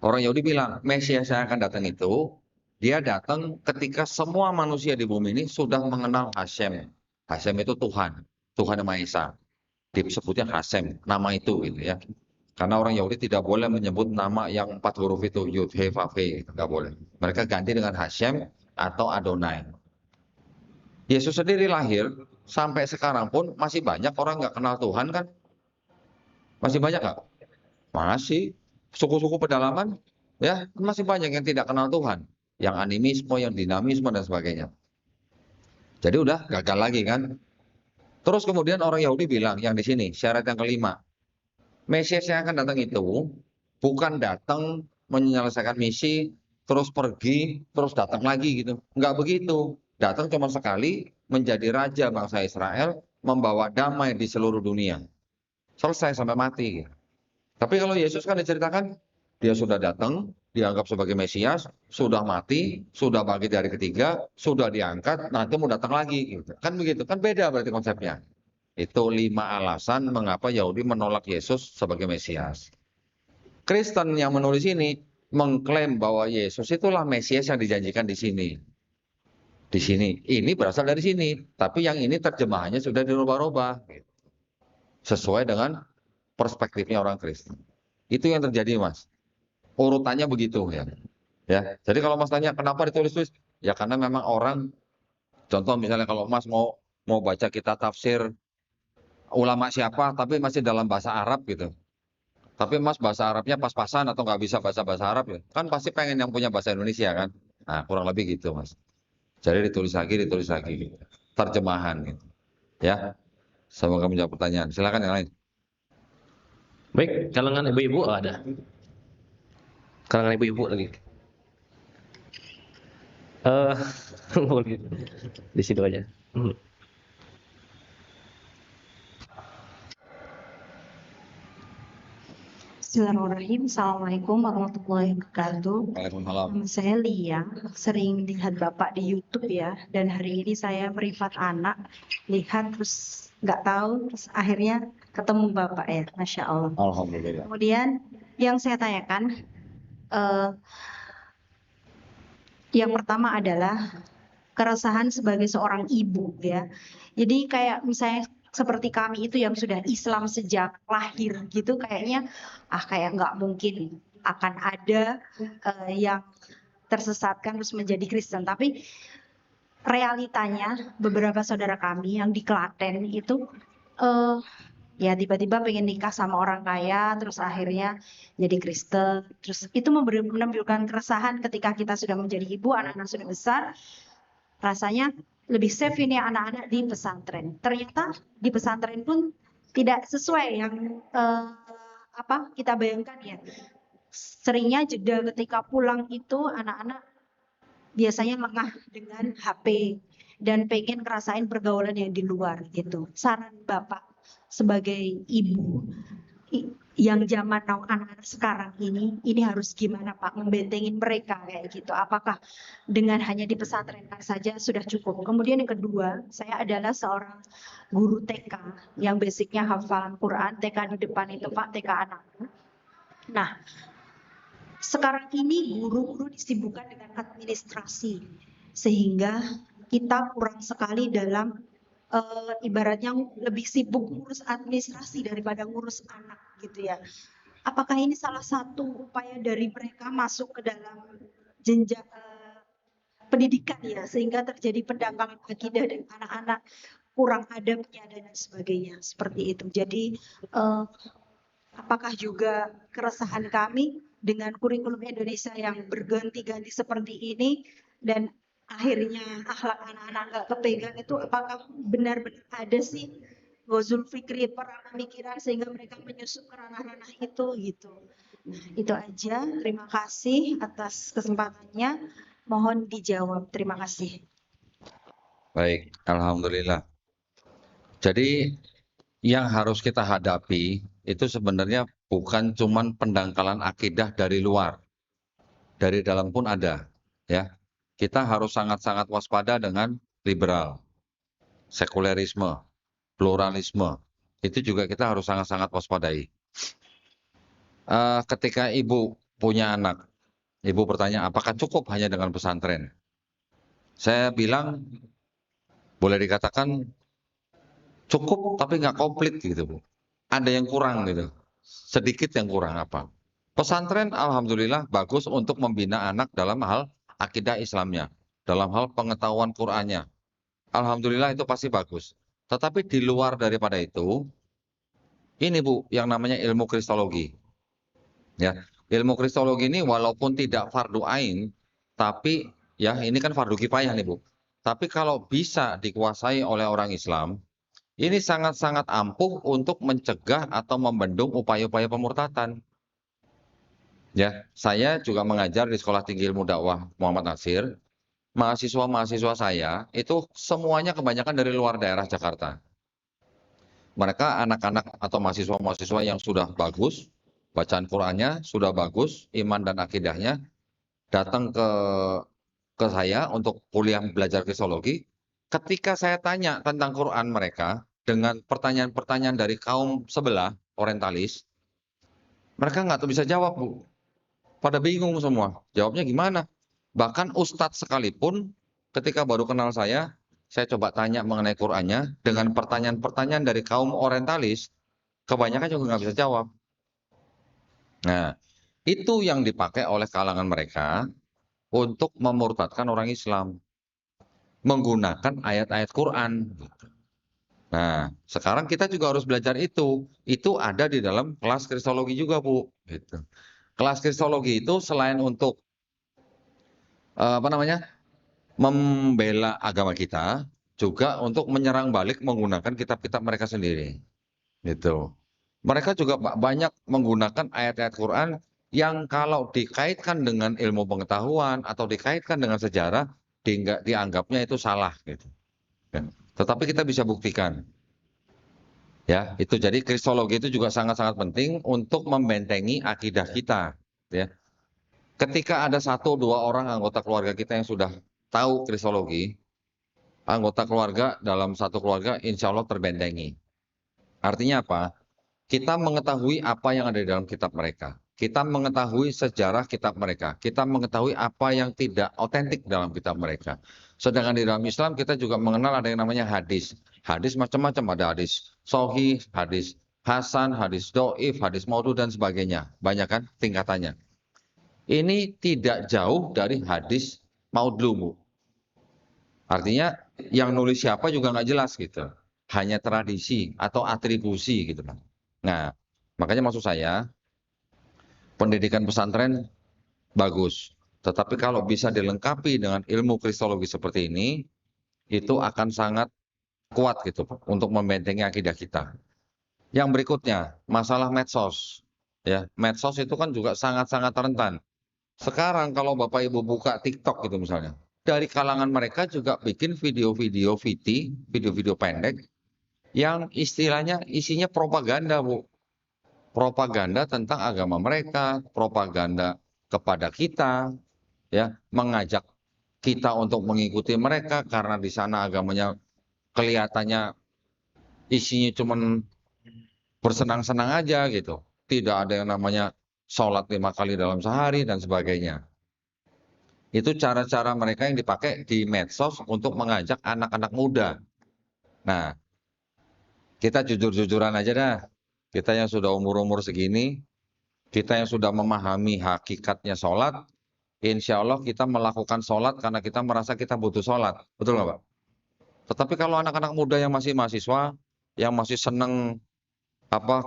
Speaker 3: orang Yahudi bilang Mesias yang akan datang itu dia datang ketika semua manusia di bumi ini sudah mengenal Hashem. Hashem itu Tuhan, Tuhan yang Maha Esa. Disebutnya Hashem, nama itu gitu ya. Karena orang Yahudi tidak boleh menyebut nama yang 4 huruf itu, Yud, He, Vav, He, nggak boleh. Mereka ganti dengan Hashem, atau Adonai. Yesus sendiri lahir, sampai sekarang pun masih banyak orang nggak kenal Tuhan kan? Masih banyak nggak? Masih. Suku-suku pedalaman, ya masih banyak yang tidak kenal Tuhan. Yang animisme, yang dinamisme, dan sebagainya. Jadi udah gagal lagi kan? Terus kemudian orang Yahudi bilang, yang di sini, syarat yang kelima. Mesias yang akan datang itu, bukan datang menyelesaikan misi, terus pergi, terus datang lagi gitu. Enggak begitu. Datang cuma sekali, menjadi raja bangsa Israel, membawa damai di seluruh dunia. Selesai sampai mati. Gitu. Tapi kalau Yesus kan diceritakan, dia sudah datang, dianggap sebagai Mesias, sudah mati, sudah bangkit dari ketiga, sudah diangkat, nanti mau datang lagi. Gitu. Kan begitu, kan beda berarti konsepnya. Itu 5 alasan mengapa Yahudi menolak Yesus sebagai Mesias. Kristen yang menulis ini mengklaim bahwa Yesus itulah Mesias yang dijanjikan di sini. Di sini, ini berasal dari sini, tapi yang ini terjemahannya sudah dirubah-rubah. Gitu. Sesuai dengan perspektifnya orang Kristen. Itu yang terjadi, Mas. Urutannya begitu ya. Ya. Jadi kalau Mas tanya kenapa ditulis-tulis? Ya karena memang orang, contoh misalnya kalau Mas mau baca kitab tafsir ulama siapa, tapi masih dalam bahasa Arab gitu. Tapi Mas bahasa Arabnya pas-pasan atau nggak bisa bahasa Arab ya. Kan pasti pengen yang punya bahasa Indonesia kan. Nah kurang lebih gitu, Mas. Jadi ditulis lagi gitu. Terjemahan gitu. Ya. Semoga menjawab pertanyaan. Silakan yang lain.
Speaker 1: Baik, kalangan ibu-ibu ada. Kalangan ibu-ibu lagi. Boleh. Di situ aja.
Speaker 7: Bismillahirrahmanirrahim. Assalamualaikum warahmatullahi wabarakatuh.
Speaker 3: Waalaikumsalam.
Speaker 7: Saya Lia, sering lihat Bapak di YouTube ya, dan hari ini saya privat anak, lihat terus nggak tahu, terus akhirnya ketemu Bapak ya, Masya Allah.
Speaker 3: Alhamdulillah.
Speaker 7: Kemudian yang saya tanyakan, yang pertama adalah keresahan sebagai seorang ibu ya. Jadi kayak misalnya seperti kami itu yang sudah Islam sejak lahir gitu, kayaknya kayak nggak mungkin akan ada yang tersesatkan terus menjadi Kristen. Tapi realitanya beberapa saudara kami yang di Klaten itu ya tiba-tiba pengen nikah sama orang kaya, terus akhirnya jadi Kristen. Terus itu menimbulkan keresahan ketika kita sudah menjadi ibu, anak-anak sudah besar, rasanya lebih safe ini anak-anak di pesantren. Ternyata di pesantren pun tidak sesuai yang kita bayangkan ya. Seringnya jeda ketika pulang itu anak-anak biasanya lengah dengan HP dan pengen ngerasain pergaulan yang di luar gitu. Saran Bapak sebagai ibu yang zaman now anak-anak sekarang ini harus gimana Pak membentengin mereka kayak gitu. Apakah dengan hanya di pesantren saja sudah cukup? Kemudian yang kedua, saya adalah seorang guru TK yang basicnya hafalan Quran, TK di depan itu Pak, TK anak. Nah, sekarang ini guru-guru disibukkan dengan administrasi sehingga kita kurang sekali dalam ibaratnya lebih sibuk ngurus administrasi daripada ngurus anak gitu ya. Apakah ini salah satu upaya dari mereka masuk ke dalam jenjang pendidikan ya, sehingga terjadi pendangkalan akidah dan anak-anak kurang adabnya dan sebagainya seperti itu. Jadi apakah juga keresahan kami dengan kurikulum Indonesia yang berganti-ganti seperti ini dan akhirnya akhlak anak-anak nggak kepegang itu, apakah benar-benar ada sih ghazul fikri, perang pemikiran sehingga mereka menyusup ke ranah-ranah itu gitu. Nah, itu aja. Terima kasih atas kesempatannya. Mohon dijawab. Terima kasih.
Speaker 3: Baik, alhamdulillah. Jadi yang harus kita hadapi itu sebenarnya bukan cuman pendangkalan akidah dari luar. Dari dalam pun ada, ya. Kita harus sangat-sangat waspada dengan liberal, sekulerisme, pluralisme. Itu juga kita harus sangat-sangat waspadai. Ketika ibu punya anak, ibu bertanya apakah cukup hanya dengan pesantren? Saya bilang boleh dikatakan cukup tapi nggak komplit gitu Bu. Ada yang kurang gitu, sedikit yang kurang apa. Pesantren alhamdulillah bagus untuk membina anak dalam hal akidah Islamnya. dalam hal pengetahuan Qur'annya. Alhamdulillah itu pasti bagus. Tetapi di luar daripada itu, ini Bu, yang namanya ilmu kristologi. Ya, ilmu kristologi ini walaupun tidak fardu ain, tapi ya ini kan fardu kifayah nih Bu. Tapi kalau bisa dikuasai oleh orang Islam, ini sangat-sangat ampuh untuk mencegah atau membendung upaya-upaya pemurtatan. Ya, saya juga mengajar di Sekolah Tinggi Ilmu Dakwah Muhammad Nasir. Mahasiswa-mahasiswa saya itu semuanya kebanyakan dari luar daerah Jakarta. Mereka anak-anak atau mahasiswa-mahasiswa yang sudah bagus, bacaan Qur'annya sudah bagus, iman dan akidahnya, datang ke saya untuk kuliah belajar kristologi. Ketika saya tanya tentang Quran mereka dengan pertanyaan-pertanyaan dari kaum sebelah, orientalis, mereka nggak bisa jawab, Bu. Pada bingung semua. Jawabnya gimana? Bahkan ustadz sekalipun ketika baru kenal saya coba tanya mengenai Qur'annya dengan pertanyaan-pertanyaan dari kaum orientalis, kebanyakan juga nggak bisa jawab. Nah, itu yang dipakai oleh kalangan mereka untuk memurtadkan orang Islam. Menggunakan ayat-ayat Quran. Nah, sekarang kita juga harus belajar itu. Itu ada di dalam kelas kristologi juga, Bu. Gitu. Kelas kristologi itu selain untuk membela agama kita, juga untuk menyerang balik menggunakan kitab-kitab mereka sendiri. Gitu. Mereka juga banyak menggunakan ayat-ayat Quran yang kalau dikaitkan dengan ilmu pengetahuan atau dikaitkan dengan sejarah, dianggapnya itu salah gitu. Ya. Tetapi kita bisa buktikan. Ya, itu jadi kristologi itu juga sangat-sangat penting untuk membentengi akidah kita, ya. Ketika ada 1-2 orang anggota keluarga kita yang sudah tahu kristologi, anggota keluarga dalam satu keluarga insya Allah terbentengi. Artinya apa? Kita mengetahui apa yang ada di dalam kitab mereka. Kita mengetahui sejarah kitab mereka. Kita mengetahui apa yang tidak otentik dalam kitab mereka. Sedangkan di dalam Islam kita juga mengenal ada yang namanya hadis. Hadis macam-macam, ada hadis sahih, hadis hasan, hadis do'if, hadis maudhu dan sebagainya. Banyak kan tingkatannya. Ini tidak jauh dari hadis maudhu, Bu. Artinya yang nulis siapa juga nggak jelas gitu. Hanya tradisi atau atribusi gitu kan. Nah, makanya maksud saya pendidikan pesantren bagus. Tetapi kalau bisa dilengkapi dengan ilmu kristologi seperti ini, itu akan sangat kuat gitu untuk membentengi akidah kita. Yang berikutnya, masalah medsos. Ya, medsos itu kan juga sangat-sangat rentan. Sekarang kalau Bapak Ibu buka TikTok gitu misalnya, dari kalangan mereka juga bikin video-video VT, video-video pendek yang istilahnya isinya propaganda, Bu. Propaganda tentang agama mereka, propaganda kepada kita, ya, mengajak kita untuk mengikuti mereka karena di sana agamanya kelihatannya isinya cuman bersenang-senang aja gitu. Tidak ada yang namanya sholat 5 kali dalam sehari dan sebagainya. Itu cara-cara mereka yang dipakai di medsos untuk mengajak anak-anak muda. Nah, kita jujur-jujuran aja dah. Kita yang sudah umur-umur segini, kita yang sudah memahami hakikatnya sholat, insya Allah kita melakukan sholat karena kita merasa kita butuh sholat. Betul nggak Pak? Tetapi kalau anak-anak muda yang masih mahasiswa, yang masih seneng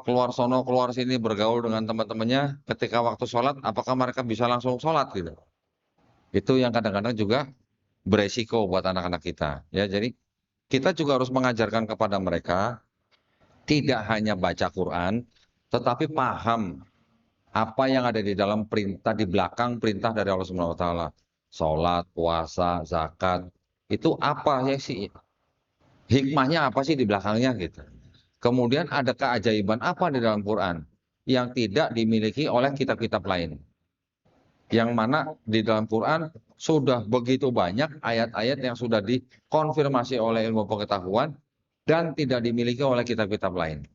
Speaker 3: keluar sono, keluar sini, bergaul dengan teman-temannya, ketika waktu sholat, apakah mereka bisa langsung sholat gitu? Itu yang kadang-kadang juga beresiko buat anak-anak kita. Ya, jadi kita juga harus mengajarkan kepada mereka tidak hanya baca Quran, tetapi paham apa yang ada di dalam perintah, di belakang perintah dari Allah Subhanahu wa taala. Salat, puasa, zakat, itu apa ya sih? Hikmahnya apa sih di belakangnya gitu. Kemudian ada keajaiban apa di dalam Quran yang tidak dimiliki oleh kitab-kitab lain. Yang mana di dalam Quran sudah begitu banyak ayat-ayat yang sudah dikonfirmasi oleh ilmu pengetahuan dan tidak dimiliki oleh kitab-kitab lain.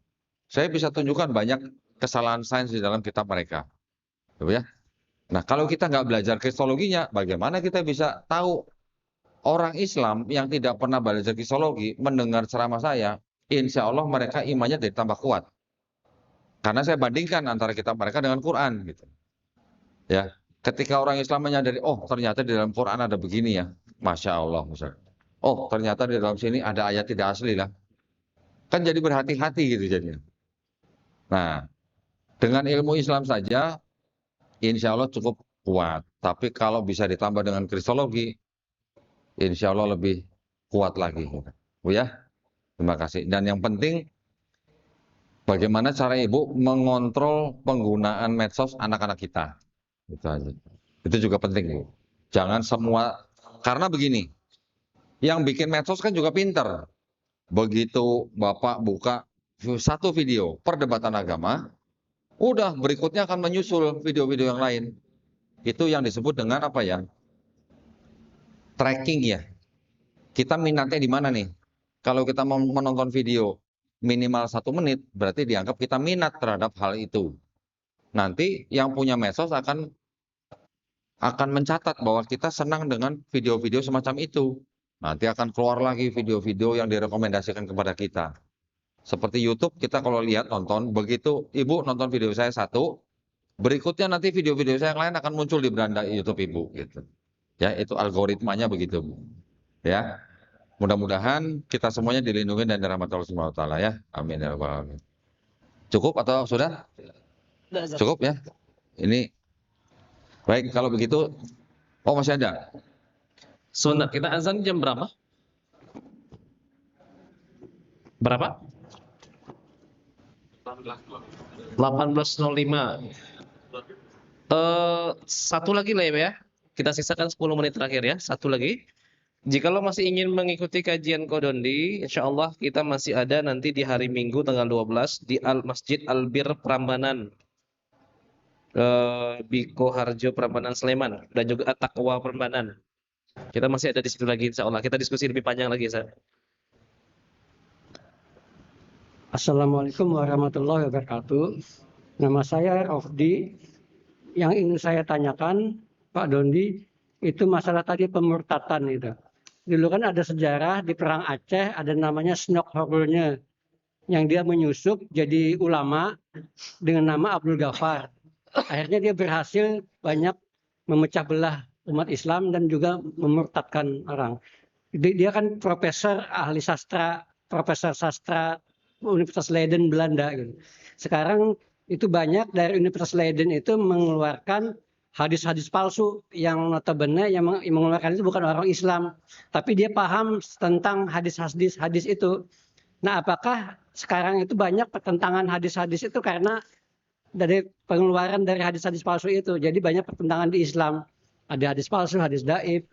Speaker 3: Saya bisa tunjukkan banyak kesalahan sains di dalam kitab mereka. Ya. Nah, kalau kita nggak belajar kristologinya, bagaimana kita bisa tahu orang Islam yang tidak pernah belajar kristologi mendengar ceramah saya, insya Allah mereka imannya jadi tambah kuat. Karena saya bandingkan antara kitab mereka dengan Quran. Gitu. Ya, ketika orang Islam menyadari, oh ternyata di dalam Quran ada begini ya. Masya Allah, Ustaz. Oh, ternyata di dalam sini ada ayat tidak asli lah. Kan jadi berhati-hati gitu jadinya. Nah, dengan ilmu Islam saja, insya Allah cukup kuat. Tapi kalau bisa ditambah dengan kristologi, insya Allah lebih kuat lagi. Bu ya, terima kasih. Dan yang penting, bagaimana cara Ibu mengontrol penggunaan medsos anak-anak kita. Itu aja. Itu juga penting, Bu. Jangan semua, karena begini, yang bikin medsos kan juga pinter. Begitu Bapak buka satu video perdebatan agama, udah berikutnya akan menyusul video-video yang lain. Itu yang disebut dengan apa ya? Tracking ya. Kita minatnya di mana nih? Kalau kita mau menonton video minimal 1 menit, berarti dianggap kita minat terhadap hal itu. Nanti yang punya medsos akan mencatat bahwa kita senang dengan video-video semacam itu. Nanti akan keluar lagi video-video yang direkomendasikan kepada kita. Seperti YouTube, kita kalau lihat nonton, begitu Ibu nonton video saya satu, berikutnya nanti video-video saya yang lain akan muncul di beranda YouTube Ibu. Gitu. Ya, itu algoritmanya begitu, Bu. Ya, mudah-mudahan kita semuanya dilindungi dan dirahmati Allah Subhanahu wa taala ya. Amin ya rabbal alamin. Cukup atau sudah? Cukup ya. Ini baik kalau begitu. Oh, masih ada.
Speaker 1: Sebentar, kita azan jam berapa? Berapa? 18.05. Satu lagi lah ya. Kita sisakan 10 menit terakhir ya. Satu lagi. Jikalau masih ingin mengikuti kajian Kodondi, insya Allah kita masih ada nanti di hari Minggu tanggal 12 di Masjid Albir Prambanan, Biko Harjo Prambanan Sleman, dan juga At-Taqwa Prambanan. Kita masih ada di situ lagi insya Allah. Kita diskusi lebih panjang lagi, Ustaz.
Speaker 8: Assalamualaikum warahmatullahi wabarakatuh. Nama saya Rofdi. Yang ingin saya tanyakan, Pak Dondi, itu masalah tadi pemurtatan itu. Dulu kan ada sejarah di Perang Aceh, ada namanya Snok Horulnya, yang dia menyusup jadi ulama dengan nama Abdul Ghaffar. Akhirnya dia berhasil banyak memecah belah umat Islam dan juga memurtadkan orang. Dia kan profesor ahli sastra, profesor sastra Universitas Leiden Belanda. Gitu. Sekarang itu banyak dari Universitas Leiden itu mengeluarkan hadis-hadis palsu yang notabene yang mengeluarkan itu bukan orang Islam, tapi dia paham tentang hadis itu. Nah, apakah sekarang itu banyak pertentangan hadis-hadis itu karena dari pengeluaran dari hadis-hadis palsu itu? Jadi banyak pertentangan di Islam. Ada hadis palsu, hadis dhaif.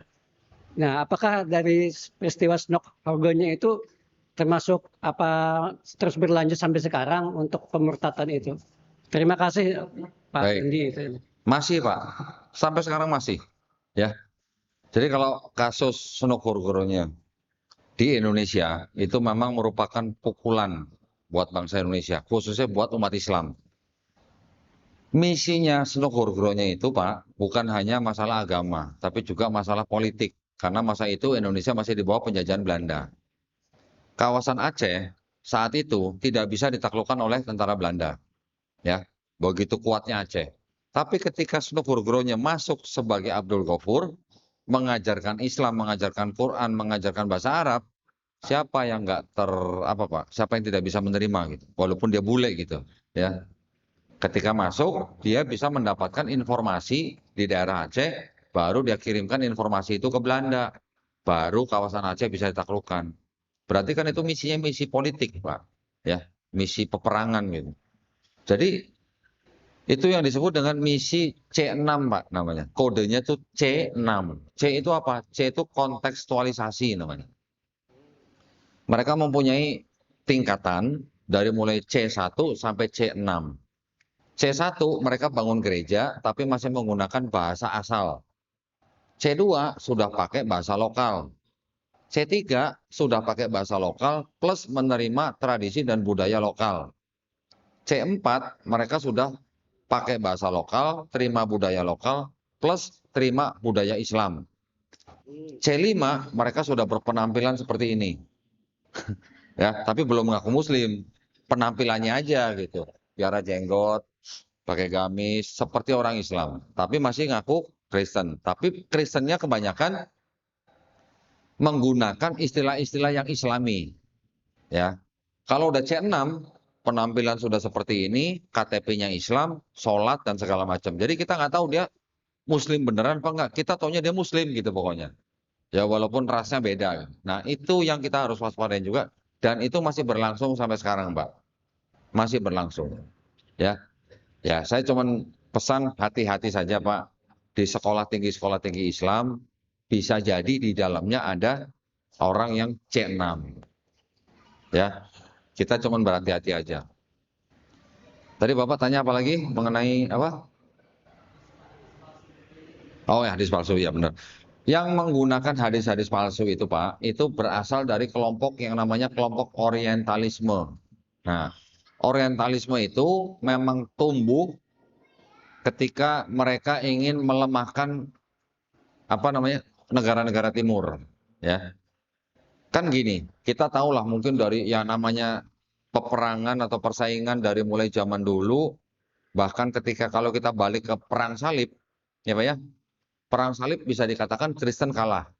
Speaker 8: Nah, apakah dari peristiwa Snok Horgonya itu termasuk apa terus berlanjut sampai sekarang untuk pemurtatan itu? Terima kasih Pak Indi.
Speaker 3: Masih Pak, sampai sekarang masih. Ya. Jadi kalau kasus Snok Horgonya di Indonesia itu memang merupakan pukulan buat bangsa Indonesia, khususnya buat umat Islam. Misinya Snok Horgonya itu Pak, bukan hanya masalah agama, tapi juga masalah politik. Karena masa itu Indonesia masih di bawah penjajahan Belanda. Kawasan Aceh saat itu tidak bisa ditaklukkan oleh tentara Belanda. Ya, begitu kuatnya Aceh. Tapi ketika Snok Horgonya masuk sebagai Abdul Ghaffur, mengajarkan Islam, mengajarkan Quran, mengajarkan bahasa Arab, siapa yang siapa yang tidak bisa menerima gitu, walaupun dia bule gitu, ya. Ketika masuk, dia bisa mendapatkan informasi di daerah Aceh, baru dia kirimkan informasi itu ke Belanda, baru kawasan Aceh bisa ditaklukkan. Berarti kan itu misinya misi politik, Pak, ya, misi peperangan gitu. Jadi itu yang disebut dengan misi C6, Pak, namanya. Kodenya itu C6. C itu apa? C itu kontekstualisasi namanya. Mereka mempunyai tingkatan dari mulai C1 sampai C6. C1 mereka bangun gereja tapi masih menggunakan bahasa asal. C2 sudah pakai bahasa lokal. C3 sudah pakai bahasa lokal plus menerima tradisi dan budaya lokal. C4 mereka sudah pakai bahasa lokal, terima budaya lokal, plus terima budaya Islam. C5 mereka sudah berpenampilan seperti ini. Ya, tapi belum mengaku muslim. Penampilannya aja gitu. Biara jenggot, pakai gamis, seperti orang Islam. Tapi masih ngaku Kristen. Tapi Kristennya kebanyakan menggunakan istilah-istilah yang islami. Ya. Kalau udah C6, penampilan sudah seperti ini, KTP-nya Islam, sholat dan segala macam. Jadi kita nggak tahu dia Muslim beneran apa enggak. Kita taunya dia Muslim gitu pokoknya. Ya walaupun rasnya beda. Nah itu yang kita harus waspadain juga. Dan itu masih berlangsung sampai sekarang, Mbak. Masih berlangsung. Ya, ya saya cuman pesan hati-hati saja, Pak. Di sekolah tinggi Islam bisa jadi di dalamnya ada orang yang C6. Ya, kita cuman berhati-hati aja. Tadi Bapak tanya apa lagi mengenai apa? Oh ya, hadis palsu, ya benar. Yang menggunakan hadis-hadis palsu itu Pak, itu berasal dari kelompok yang namanya kelompok orientalisme. Nah, orientalisme itu memang tumbuh ketika mereka ingin melemahkan apa namanya negara-negara timur, ya. Kan gini, kita tahulah mungkin dari yang namanya peperangan atau persaingan dari mulai zaman dulu, bahkan ketika kalau kita balik ke perang salib, ya Pak ya, perang salib bisa dikatakan Kristen kalah.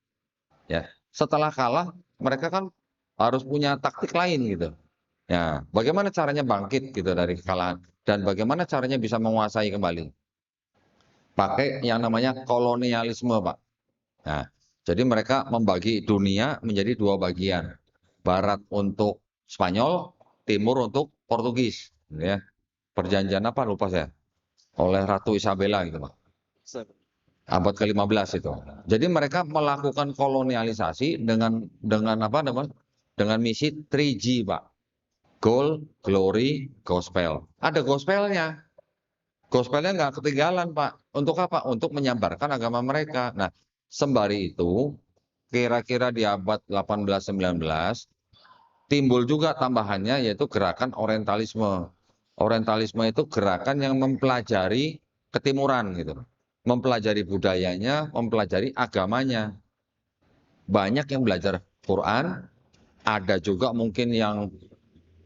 Speaker 3: Ya, setelah kalah, mereka kan harus punya taktik lain gitu. Ya, bagaimana caranya bangkit gitu dari kekalahan dan bagaimana caranya bisa menguasai kembali? Pakai yang namanya kolonialisme, Pak. Nah, jadi mereka membagi dunia menjadi dua bagian. Barat untuk Spanyol, timur untuk Portugis, ya. Perjanjian apa lupa saya. Oleh Ratu Isabella gitu, Pak. Abad ke-15 itu. Jadi mereka melakukan kolonialisasi dengan apa namanya? Dengan misi 3G, Pak. Gold, glory, gospel. Ada gospelnya. Gospelnya nggak ketinggalan, Pak. Untuk apa? Untuk menyabarkan agama mereka. Nah, sembari itu, kira-kira di abad 18-19, timbul juga tambahannya yaitu gerakan orientalisme. Orientalisme itu gerakan yang mempelajari ketimuran gitu. Mempelajari budayanya, mempelajari agamanya. Banyak yang belajar Quran, ada juga mungkin yang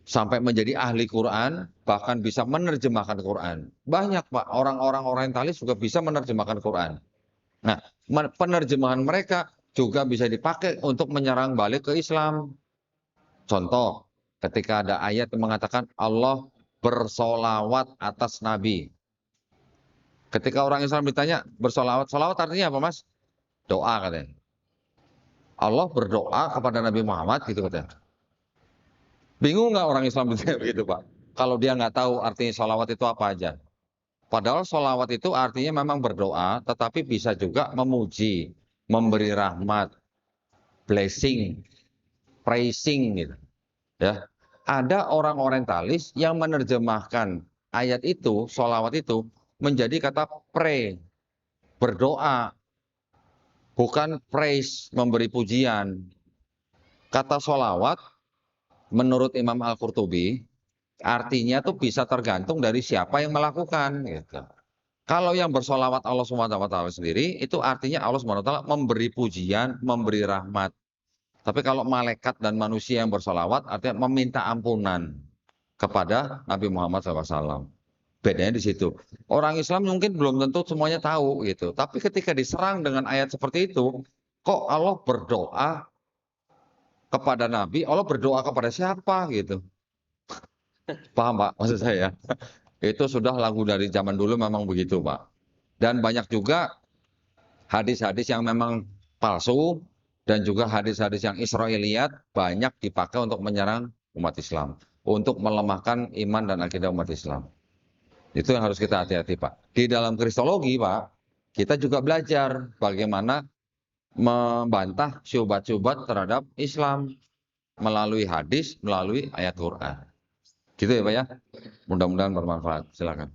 Speaker 3: sampai menjadi ahli Quran, bahkan bisa menerjemahkan Quran. Banyak Pak, orang-orang orientalis juga bisa menerjemahkan Quran. Nah, penerjemahan mereka juga bisa dipakai untuk menyerang balik ke Islam. Contoh, ketika ada ayat yang mengatakan Allah bersolawat atas Nabi. Ketika orang Islam ditanya, bersolawat, solawat artinya apa Mas? Doa katanya. Allah berdoa kepada Nabi Muhammad gitu katanya. Bingung nggak orang Islam begitu Pak? Kalau dia nggak tahu artinya solawat itu apa aja. Padahal solawat itu artinya memang berdoa, tetapi bisa juga memuji, memberi rahmat, blessing, praising gitu. Ya, ada orang orientalis yang menerjemahkan ayat itu, solawat itu menjadi kata pray, berdoa, bukan praise, memberi pujian. Kata solawat menurut Imam Al-Qurtubi artinya tuh bisa tergantung dari siapa yang melakukan gitu. Kalau yang bersolawat Allah SWT sendiri itu artinya Allah SWT memberi pujian, memberi rahmat. Tapi kalau malaikat dan manusia yang bersolawat artinya meminta ampunan kepada Nabi Muhammad SAW. Bedanya di situ. Orang Islam mungkin belum tentu semuanya tahu gitu. Tapi ketika diserang dengan ayat seperti itu, kok Allah berdoa kepada Nabi, Allah berdoa kepada siapa gitu. Paham Pak maksud saya? Itu sudah lagu dari zaman dulu memang begitu Pak. Dan banyak juga hadis-hadis yang memang palsu dan juga hadis-hadis yang Israiliyat banyak dipakai untuk menyerang umat Islam. Untuk melemahkan iman dan akidah umat Islam. Itu yang harus kita hati-hati Pak. Di dalam kristologi Pak, kita juga belajar bagaimana membantah syubhat-syubhat terhadap Islam melalui hadis, melalui ayat Quran. Gitu ya Pak ya. Mudah-mudahan bermanfaat. Silakan.